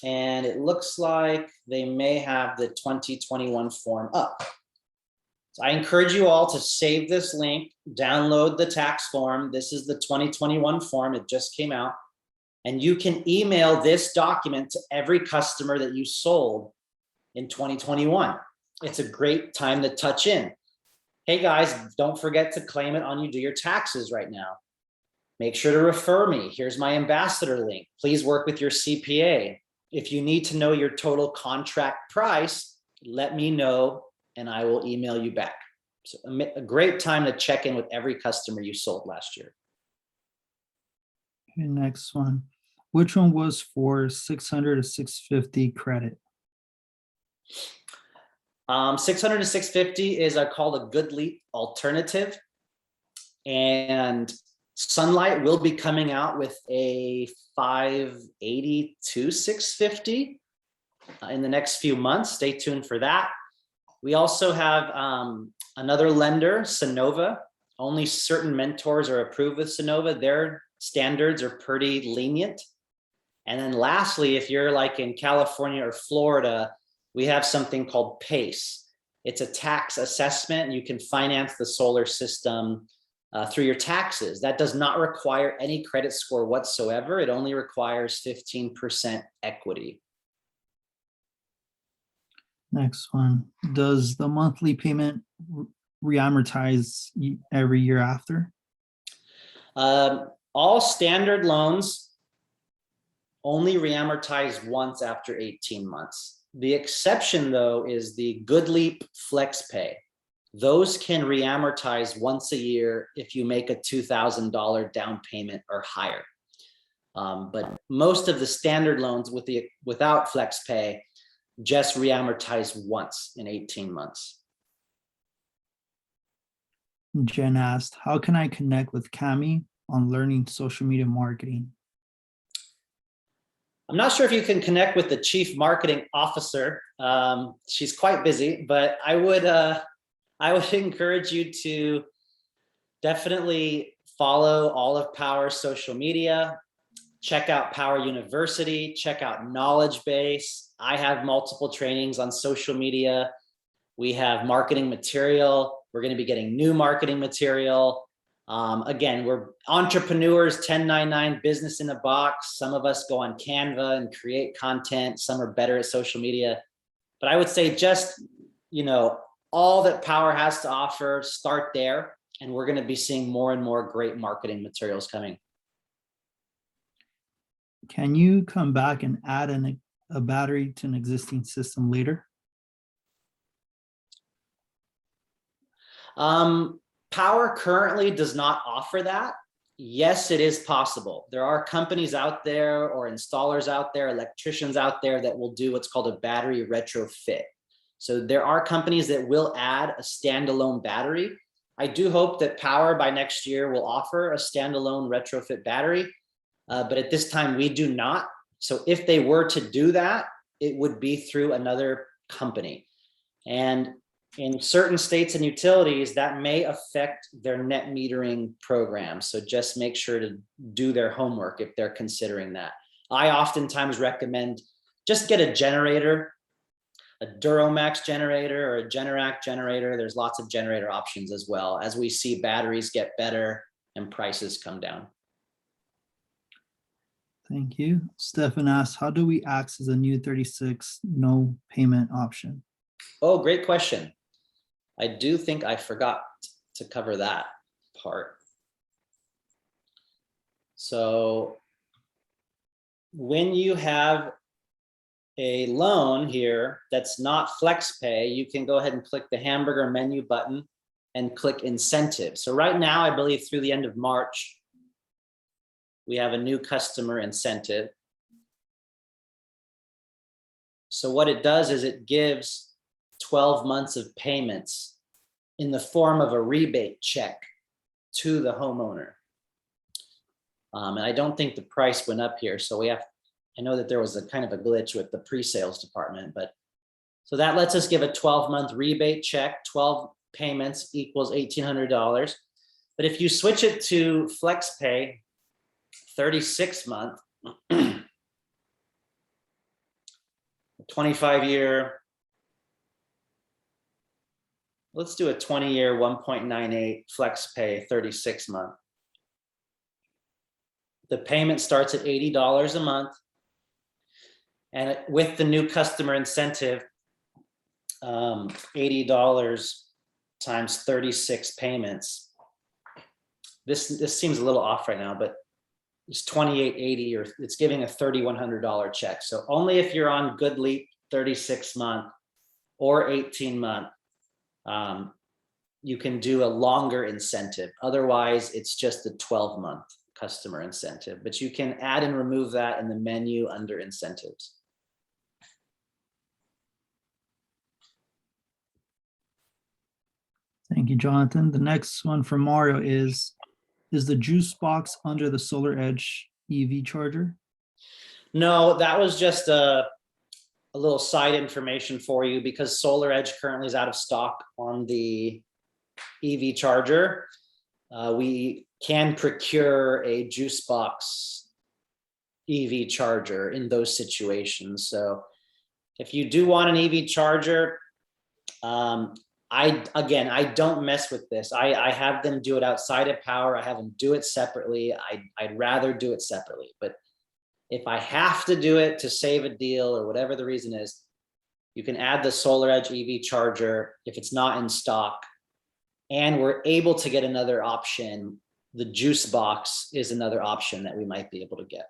And it looks like they may have the 2021 form up. So I encourage you all to save this link, download the tax form. This is the 2021 form. It just came out. And you can email this document to every customer that you sold in 2021. It's a great time to touch in. Hey guys, don't forget to claim it on You Do Your Taxes right now. Make sure to refer me. Here's my ambassador link. Please work with your CPA. If you need to know your total contract price, let me know and I will email you back. So a great time to check in with every customer you sold last year. Okay, next one. Which one was for 600 to 650 credit? 600 to 650 is called a Good Leap alternative. And Sunlight will be coming out with a 580 to 650 in the next few months. Stay tuned for that. We also have another lender, Sonova. Only certain mentors are approved with Sonova. Their standards are pretty lenient. And then lastly, if you're like in California or Florida, we have something called PACE. It's a tax assessment. You can finance the solar system through your taxes. That does not require any credit score whatsoever. It only requires 15% equity. Next one. Does the monthly payment reamortize every year after? All standard loans only reamortize once after 18 months. The exception, though, is the Good Leap Flex Pay. Those can reamortize once a year if you make a $2,000 down payment or higher. But most of the standard loans without Flex Pay just reamortize once in 18 months. Jen asked, how can I connect with Cami on learning social media marketing? I'm not sure if you can connect with the chief marketing officer. She's quite busy, but I would encourage you to definitely follow all of Powur's social media. Check out Powur University, check out Knowledge Base. I have multiple trainings on social media. We have marketing material. We're going to be getting new marketing material. Again, we're entrepreneurs, 1099 business in a box. Some of us go on Canva and create content. Some are better at social media. But I would say just, all that Powur has to offer, start there. And we're going to be seeing more and more great marketing materials coming. Can you come back and add a battery to an existing system later? Powur currently does not offer that. Yes, it is possible. There are companies out there or installers out there, electricians out there that will do what's called a battery retrofit. So there are companies that will add a standalone battery. I do hope that Powur by next year will offer a standalone retrofit battery. But at this time, we do not. So if they were to do that, it would be through another company. And in certain states and utilities, that may affect their net metering program. So just make sure to do their homework if they're considering that. I oftentimes recommend just get a generator, a Duramax generator or a Generac generator. There's lots of generator options as well as we see batteries get better and prices come down. Thank you. Stefan asked, how do we access a new 36 no payment option? Oh, great question. I do think I forgot to cover that part. So when you have a loan here that's not FlexPay, you can go ahead and click the hamburger menu button and click incentive. So right now, I believe through the end of March, we have a new customer incentive. So what it does is it gives 12 months of payments in the form of a rebate check to the homeowner. And I don't think the price went up here. So I know that there was a kind of a glitch with the pre-sales department, but so that lets us give a 12-month rebate check, 12 payments equals $1,800. But if you switch it to FlexPay, 36-month, 25-year, let's do a 20-year 1.98 FlexPay 36-month. The payment starts at $80 a month. And with the new customer incentive, $80 times 36 payments. This seems a little off right now, but it's $2,880, or it's giving a $3,100 check. So only if you're on Good Leap 36-month or 18-month, you can do a longer incentive. Otherwise, it's just a 12-month customer incentive, but you can add and remove that in the menu under incentives. Thank you, Jonathan. The next one from Mario is the juice box under the Solar Edge EV charger? No, that was just a little side information for you because Solar Edge currently is out of stock on the EV charger. We can procure a juice box EV charger in those situations. So if you do want an EV charger, I don't mess with this. I have them do it outside of Powur. I have them do it separately. I'd rather do it separately. But if I have to do it to save a deal or whatever the reason is, you can add the Solar Edge EV charger if it's not in stock. And we're able to get another option. The juice box is another option that we might be able to get.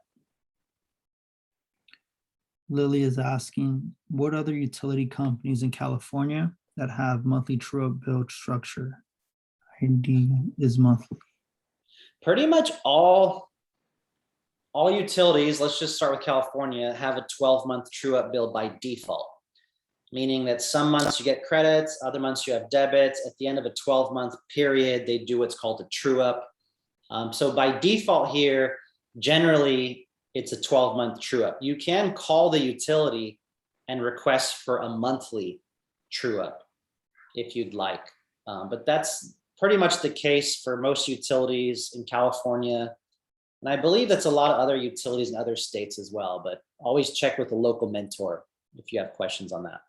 Lily is asking, what other utility companies in California that have monthly true-up bill structure? ID is monthly. Pretty much all utilities, let's just start with California, have a 12-month true-up bill by default, meaning that some months you get credits, other months you have debits. At the end of a 12-month period, they do what's called a true-up. So by default here, generally, it's a 12-month true-up. You can call the utility and request for a monthly true-up if you'd like. But that's pretty much the case for most utilities in California. And I believe that's a lot of other utilities in other states as well, but always check with a local mentor if you have questions on that.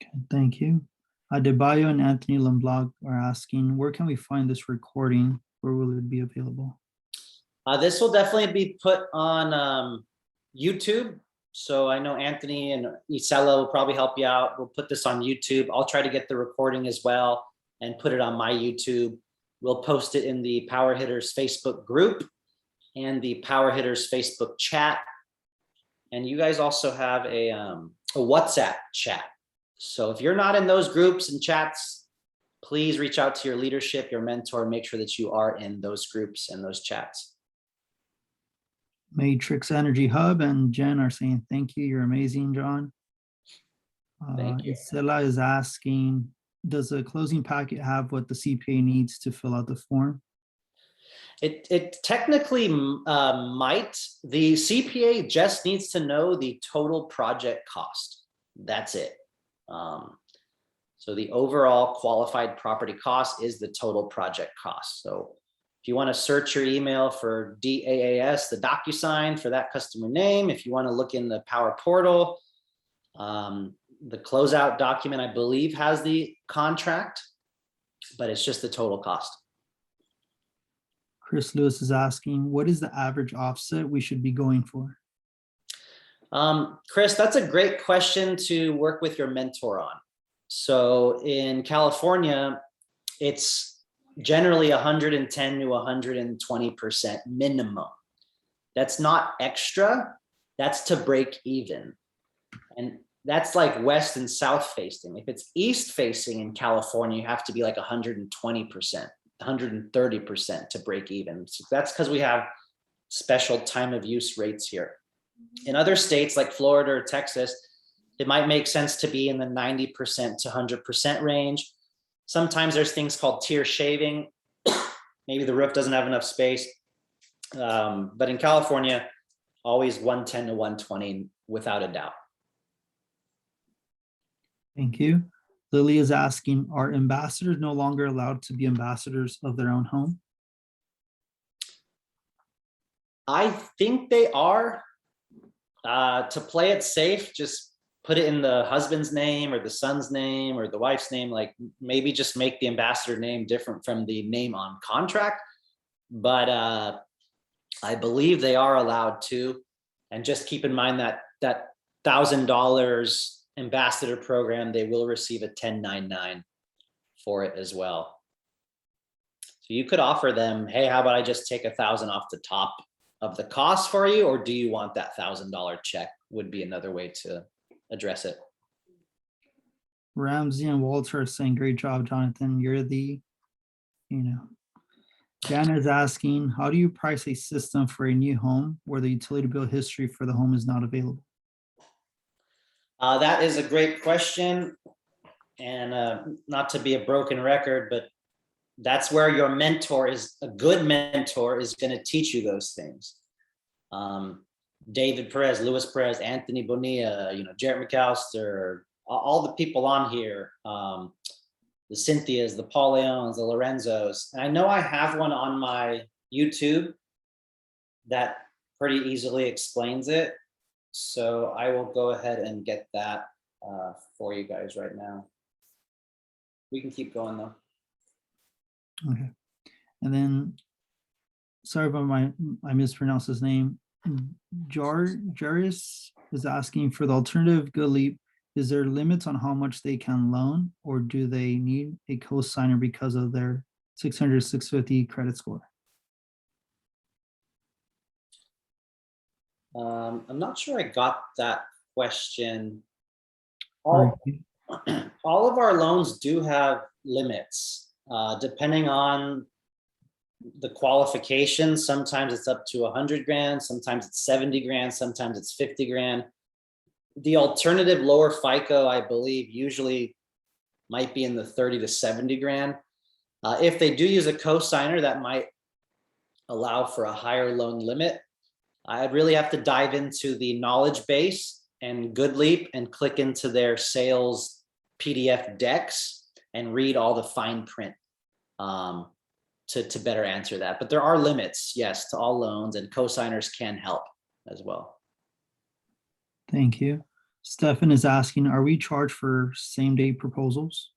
Okay, thank you. Adebayo and Anthony Lemblog are asking, where can we find this recording? Where will it be available? This will definitely be put on YouTube. So I know Anthony and Isela will probably help you out. We'll put this on YouTube. I'll try to get the recording as well and put it on my YouTube. We'll post it in the Power Hitters Facebook group and the Power Hitters Facebook chat. And you guys also have a WhatsApp chat. So if you're not in those groups and chats, please reach out to your leadership, your mentor, and make sure that you are in those groups and those chats. Matrix Energy Hub and Jen are saying, thank you. You're amazing, John. Thank you. Isela is asking, does the closing packet have what the CPA needs to fill out the form? It technically might. The CPA just needs to know the total project cost. That's it. So the overall qualified property cost is the total project cost. So if you want to search your email for DAAS, the DocuSign for that customer name, if you want to look in the Power Portal, the closeout document, I believe, has the contract, but it's just the total cost. Chris Lewis is asking, what is the average offset we should be going for? Chris, that's a great question to work with your mentor on. So in California, it's generally 110 to 120% minimum. That's not extra, that's to break even. And that's like west and south facing. If it's east facing in California, you have to be like 120%, 130% to break even. So that's because we have special time of use rates here. In other states like Florida or Texas, it might make sense to be in the 90% to 100% range. Sometimes there's things called tier shaving. Maybe the roof doesn't have enough space. But in California, always 110 to 120 without a doubt. Thank you. Lily is asking, are ambassadors no longer allowed to be ambassadors of their own home? I think they are. To play it safe, just put it in the husband's name or the son's name or the wife's name, like maybe just make the ambassador name different from the name on contract. But I believe they are allowed to. And just keep in mind that that $1,000 ambassador program, they will receive a 1099 for it as well. So you could offer them, hey, how about I just take $1,000 off the top of the cost for you, or do you want that $1,000 check? Would be another way to address it. Ramsey and Walter are saying, great job, Jonathan. You're Jana is asking, how do you price a system for a new home where the utility bill history for the home is not available? That is a great question. And not to be a broken record, but that's where your mentor is, a good mentor is going to teach you those things. David Perez, Luis Perez, Anthony Bonilla, Jarrett McAllister, all the people on here, the Cynthias, the Paul Leons, the Lorenzos. And I know I have one on my YouTube that pretty easily explains it. So I will go ahead and get that for you guys right now. We can keep going though. Okay. And then, sorry about I mispronounced his name. Jaris is asking for the alternative good leap. Is there limits on how much they can loan, or do they need a co-signer because of their 600, 650 credit score? I'm not sure I got that question. Or- All of our loans do have limits, depending on the qualifications. Sometimes it's up to 100 grand, sometimes it's 70 grand, sometimes it's 50 grand. The alternative lower FICO, I believe, usually might be in the 30 to 70 grand. If they do use a co-signer, that might allow for a higher loan limit. I'd really have to dive into the knowledge base and GoodLeap and click into their sales PDF decks and read all the fine print to better answer that. But there are limits, yes, to all loans, and co-signers can help as well. Thank you. Stefan is asking, are we charged for same-day proposals?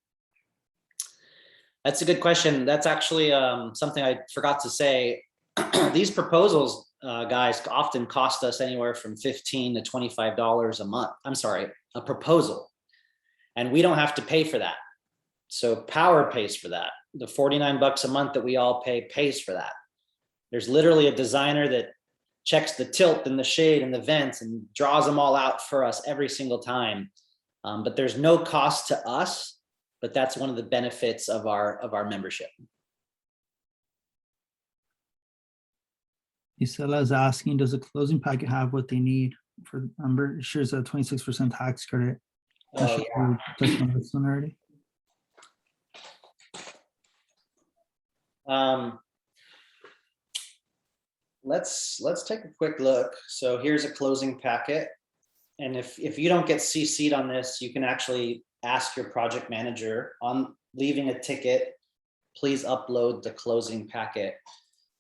That's a good question. That's actually something I forgot to say. These proposals, guys, often cost us anywhere from $15 to $25 a month. I'm sorry, a proposal. And we don't have to pay for that. So Powur pays for that. The 49 bucks a month that we all pay pays for that. There's literally a designer that checks the tilt and the shade and the vents and draws them all out for us every single time. But there's no cost to us, but that's one of the benefits of our membership. Isela is asking, does the closing packet have what they need for, I'm sure it's a 26% tax credit. Oh, yeah. Touched on this one already. Let's take a quick look. So here's a closing packet. And if you don't get CC'd on this, you can actually ask your project manager on leaving a ticket, please upload the closing packet.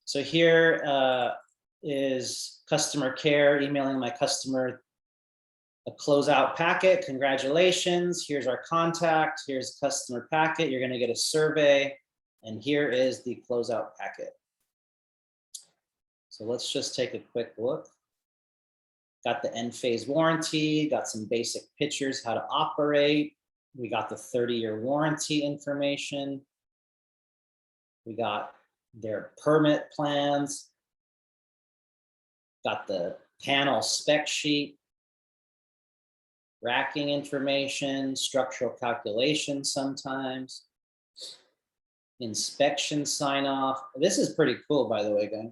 So here is customer care emailing my customer a closeout packet. Congratulations. Here's our contact. Here's a customer packet. You're going to get a survey. And here is the closeout packet. So let's just take a quick look. Got the end phase warranty, got some basic pictures, how to operate. We got the 30-year warranty information. We got their permit plans. Got the panel spec sheet, racking information, structural calculations sometimes, inspection sign off. This is pretty cool, by the way, guys.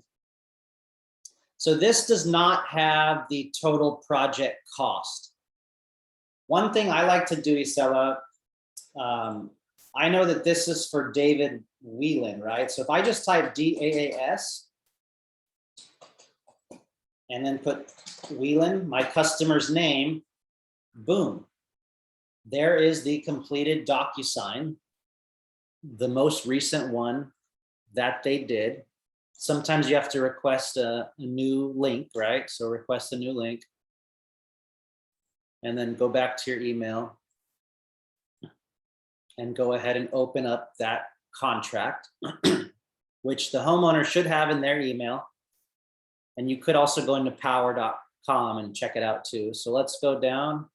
So this does not have the total project cost. One thing I like to do, Isela, I know that this is for David Whelan, right? So if I just type DAAS and then put Whelan, my customer's name, boom. There is the completed DocuSign, the most recent one that they did. Sometimes you have to request a new link, right? So request a new link and then go back to your email and go ahead and open up that contract, which the homeowner should have in their email. And you could also go into powur.com and check it out too. So let's go down.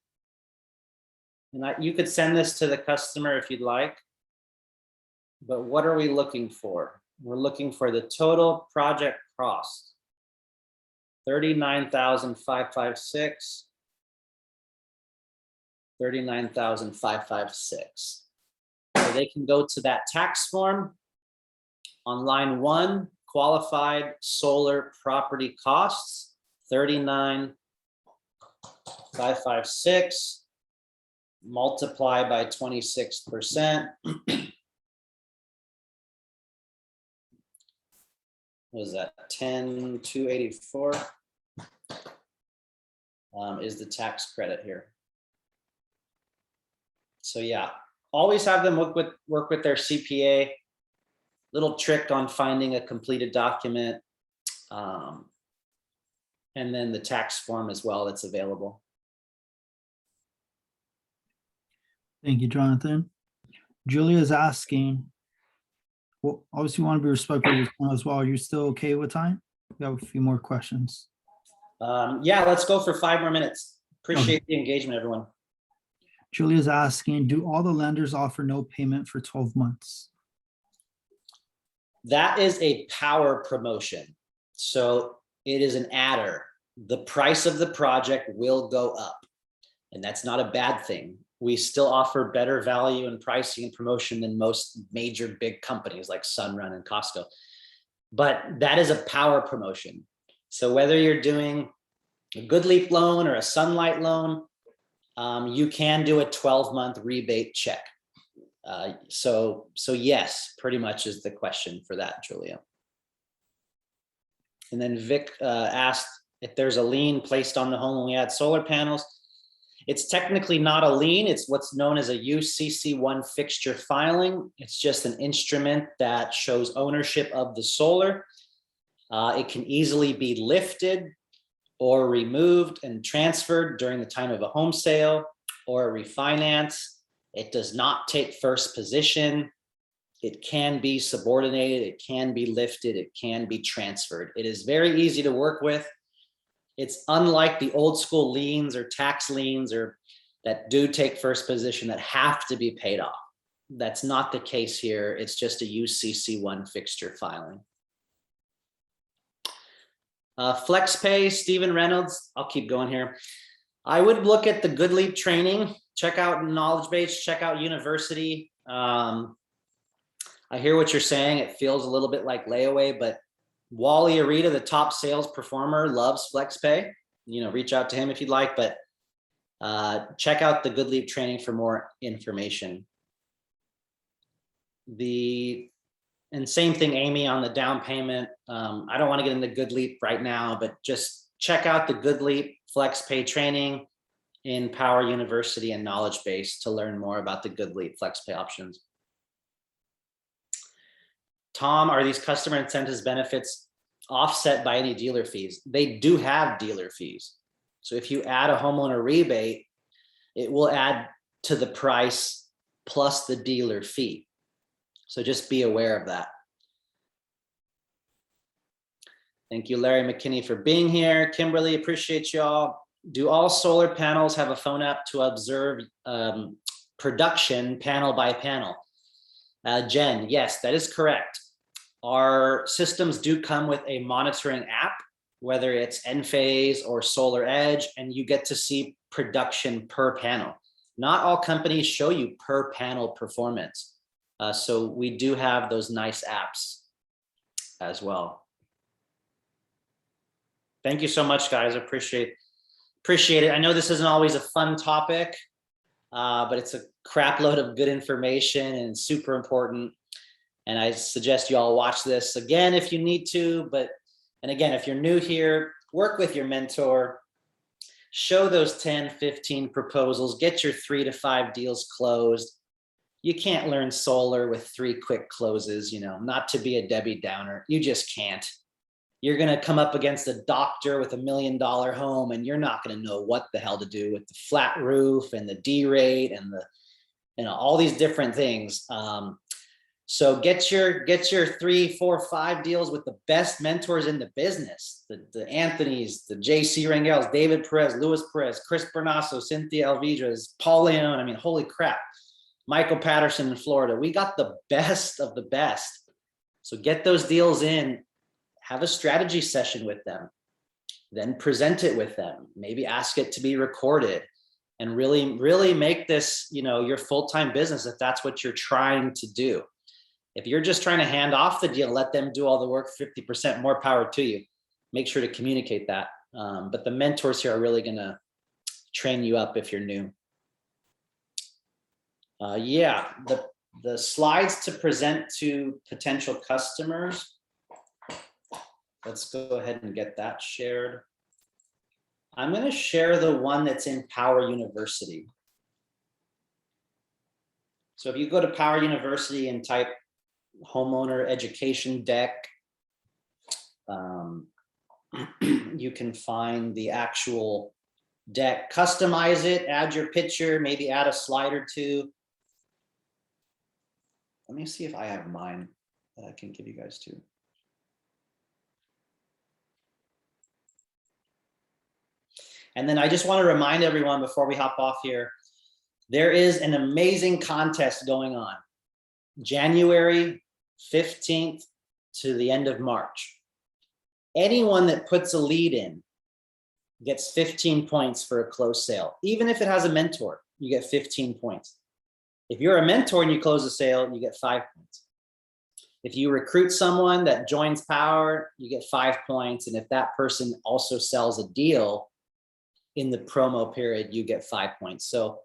And you could send this to the customer if you'd like. But what are we looking for? We're looking for the total project cost, $39,556, $39,556. So they can go to that tax form on line 1, qualified solar property costs, $39,556, multiply by 26%. What is that? 10,284 is the tax credit here. So yeah, always have them work with their CPA. Little trick on finding a completed document. and then the tax form as well that's available. Thank you, Jonathan. Julia is asking, well, obviously you want to be respectful of your time as well. Are you still okay with time? We have a few more questions. Yeah, let's go for 5 more minutes. Appreciate the engagement, everyone. Julia's asking, do all the lenders offer no payment for 12 months? That is a Powur promotion. So it is an adder. The price of the project will go up, and that's not a bad thing. We still offer better value and pricing and promotion than most major big companies like Sunrun and Costco. But that is a Powur promotion. So whether you're doing a Good Leap loan or a Sunlight loan, you can do a 12-month rebate check. So yes, pretty much is the question for that, Julia. And then Vic asked if there's a lien placed on the home when we add solar panels. It's technically not a lien. It's what's known as a UCC1 fixture filing. It's just an instrument that shows ownership of the solar. It can easily be lifted or removed and transferred during the time of a home sale or a refinance. It does not take first position. It can be subordinated. It can be lifted. It can be transferred. It is very easy to work with. It's unlike the old school liens or tax liens or that do take first position that have to be paid off. That's not the case here. It's just a UCC1 fixture filing. FlexPay, Stephen Reynolds, I'll keep going here. I would look at the Good Leap training, check out Knowledge Base, check out University. I hear what you're saying. It feels a little bit like layaway, but Wally Arita, the top sales performer, loves FlexPay. Reach out to him if you'd like, but check out the Good Leap training for more information. And same thing, Amy, on the down payment. I don't want to get into Good Leap right now, but just check out the Good Leap FlexPay training in Powur University and Knowledge Base to learn more about the Good Leap FlexPay options. Tom, are these customer incentives benefits offset by any dealer fees? They do have dealer fees. So if you add a homeowner rebate, it will add to the price plus the dealer fee. So just be aware of that. Thank you, Larry McKinney, for being here. Kimberly, appreciate y'all. Do all solar panels have a phone app to observe production panel by panel? Jen, yes, that is correct. Our systems do come with a monitoring app, whether it's Enphase or Solar Edge, and you get to see production per panel. Not all companies show you per panel performance. So we do have those nice apps as well. Thank you so much, guys. I appreciate it. I know this isn't always a fun topic, but it's a crap load of good information and super important. And I suggest you all watch this again if you need to. And again, if you're new here, work with your mentor, show those 10, 15 proposals, get your 3 to 5 deals closed. You can't learn solar with 3 quick closes, not to be a Debbie Downer. You just can't. You're going to come up against a doctor with $1 million home, and you're not going to know what the hell to do with the flat roof and the D rate and all these different things. So get your 3, 4, 5 deals with the best mentors in the business, the Anthonys, the JC Rangels, David Perez, Luis Perez, Chris Bernasso, Cynthia Alvidrez, Paul Leon. I mean, holy crap. Michael Patterson in Florida. We got the best of the best. So get those deals in, have a strategy session with them, then present it with them, maybe ask it to be recorded, and really, really make this, your full-time business if that's what you're trying to do. If you're just trying to hand off the deal, let them do all the work, 50% more power to you. Make sure to communicate that. But the mentors here are really going to train you up if you're new. The slides to present to potential customers. Let's go ahead and get that shared. I'm going to share the one that's in Powur University. So if you go to Powur University and type homeowner education deck, you can find the actual deck, customize it, add your picture, maybe add a slide or two. Let me see if I have mine that I can give you guys too. And then I just want to remind everyone before we hop off here, there is an amazing contest going on January 15th to the end of March. Anyone that puts a lead in gets 15 points for a closed sale. Even if it has a mentor, you get 15 points. If you're a mentor and you close a sale, you get 5 points. If you recruit someone that joins Powur, you get 5 points. And if that person also sells a deal in the promo period, you get 5 points. So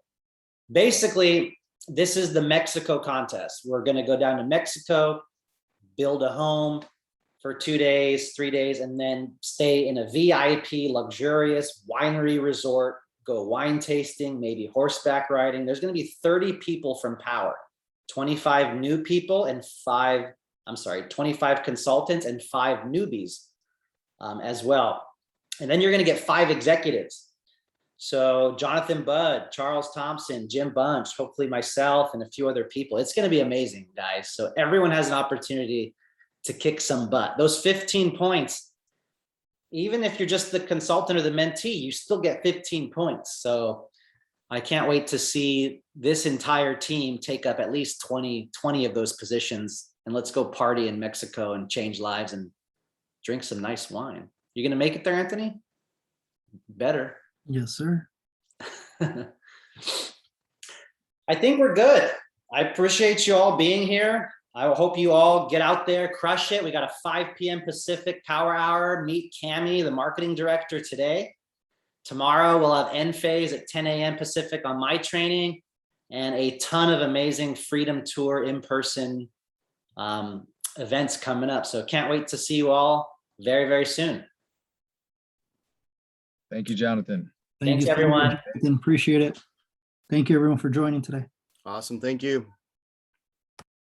basically, this is the Mexico contest. We're going to go down to Mexico, build a home for 2 days, 3 days, and then stay in a VIP luxurious winery resort, go wine tasting, maybe horseback riding. There's going to be 30 people from Powur, 25 new people and 25 consultants and 5 newbies as well. And then you're going to get 5 executives. So Jonathan Budd, Charles Thompson, Jim Bunch, hopefully myself and a few other people. It's going to be amazing, guys. So everyone has an opportunity to kick some butt. Those 15 points, even if you're just the consultant or the mentee, you still get 15 points. So I can't wait to see this entire team take up at least 20 of those positions. And let's go party in Mexico and change lives and drink some nice wine. You going to make it there, Anthony? Better. Yes, sir. I think we're good. I appreciate you all being here. I hope you all get out there, crush it. We got a 5 p.m. Pacific Powur Hour. Meet Cami, the marketing director, today. Tomorrow we'll have end phase at 10 a.m. Pacific on my training, and a ton of amazing Freedom Tour in-person events coming up. So can't wait to see you all very, very soon. Thank you, Jonathan. Thanks, you so much, everyone. Jonathan. Appreciate it. Thank you, everyone, for joining today. Awesome. Thank you.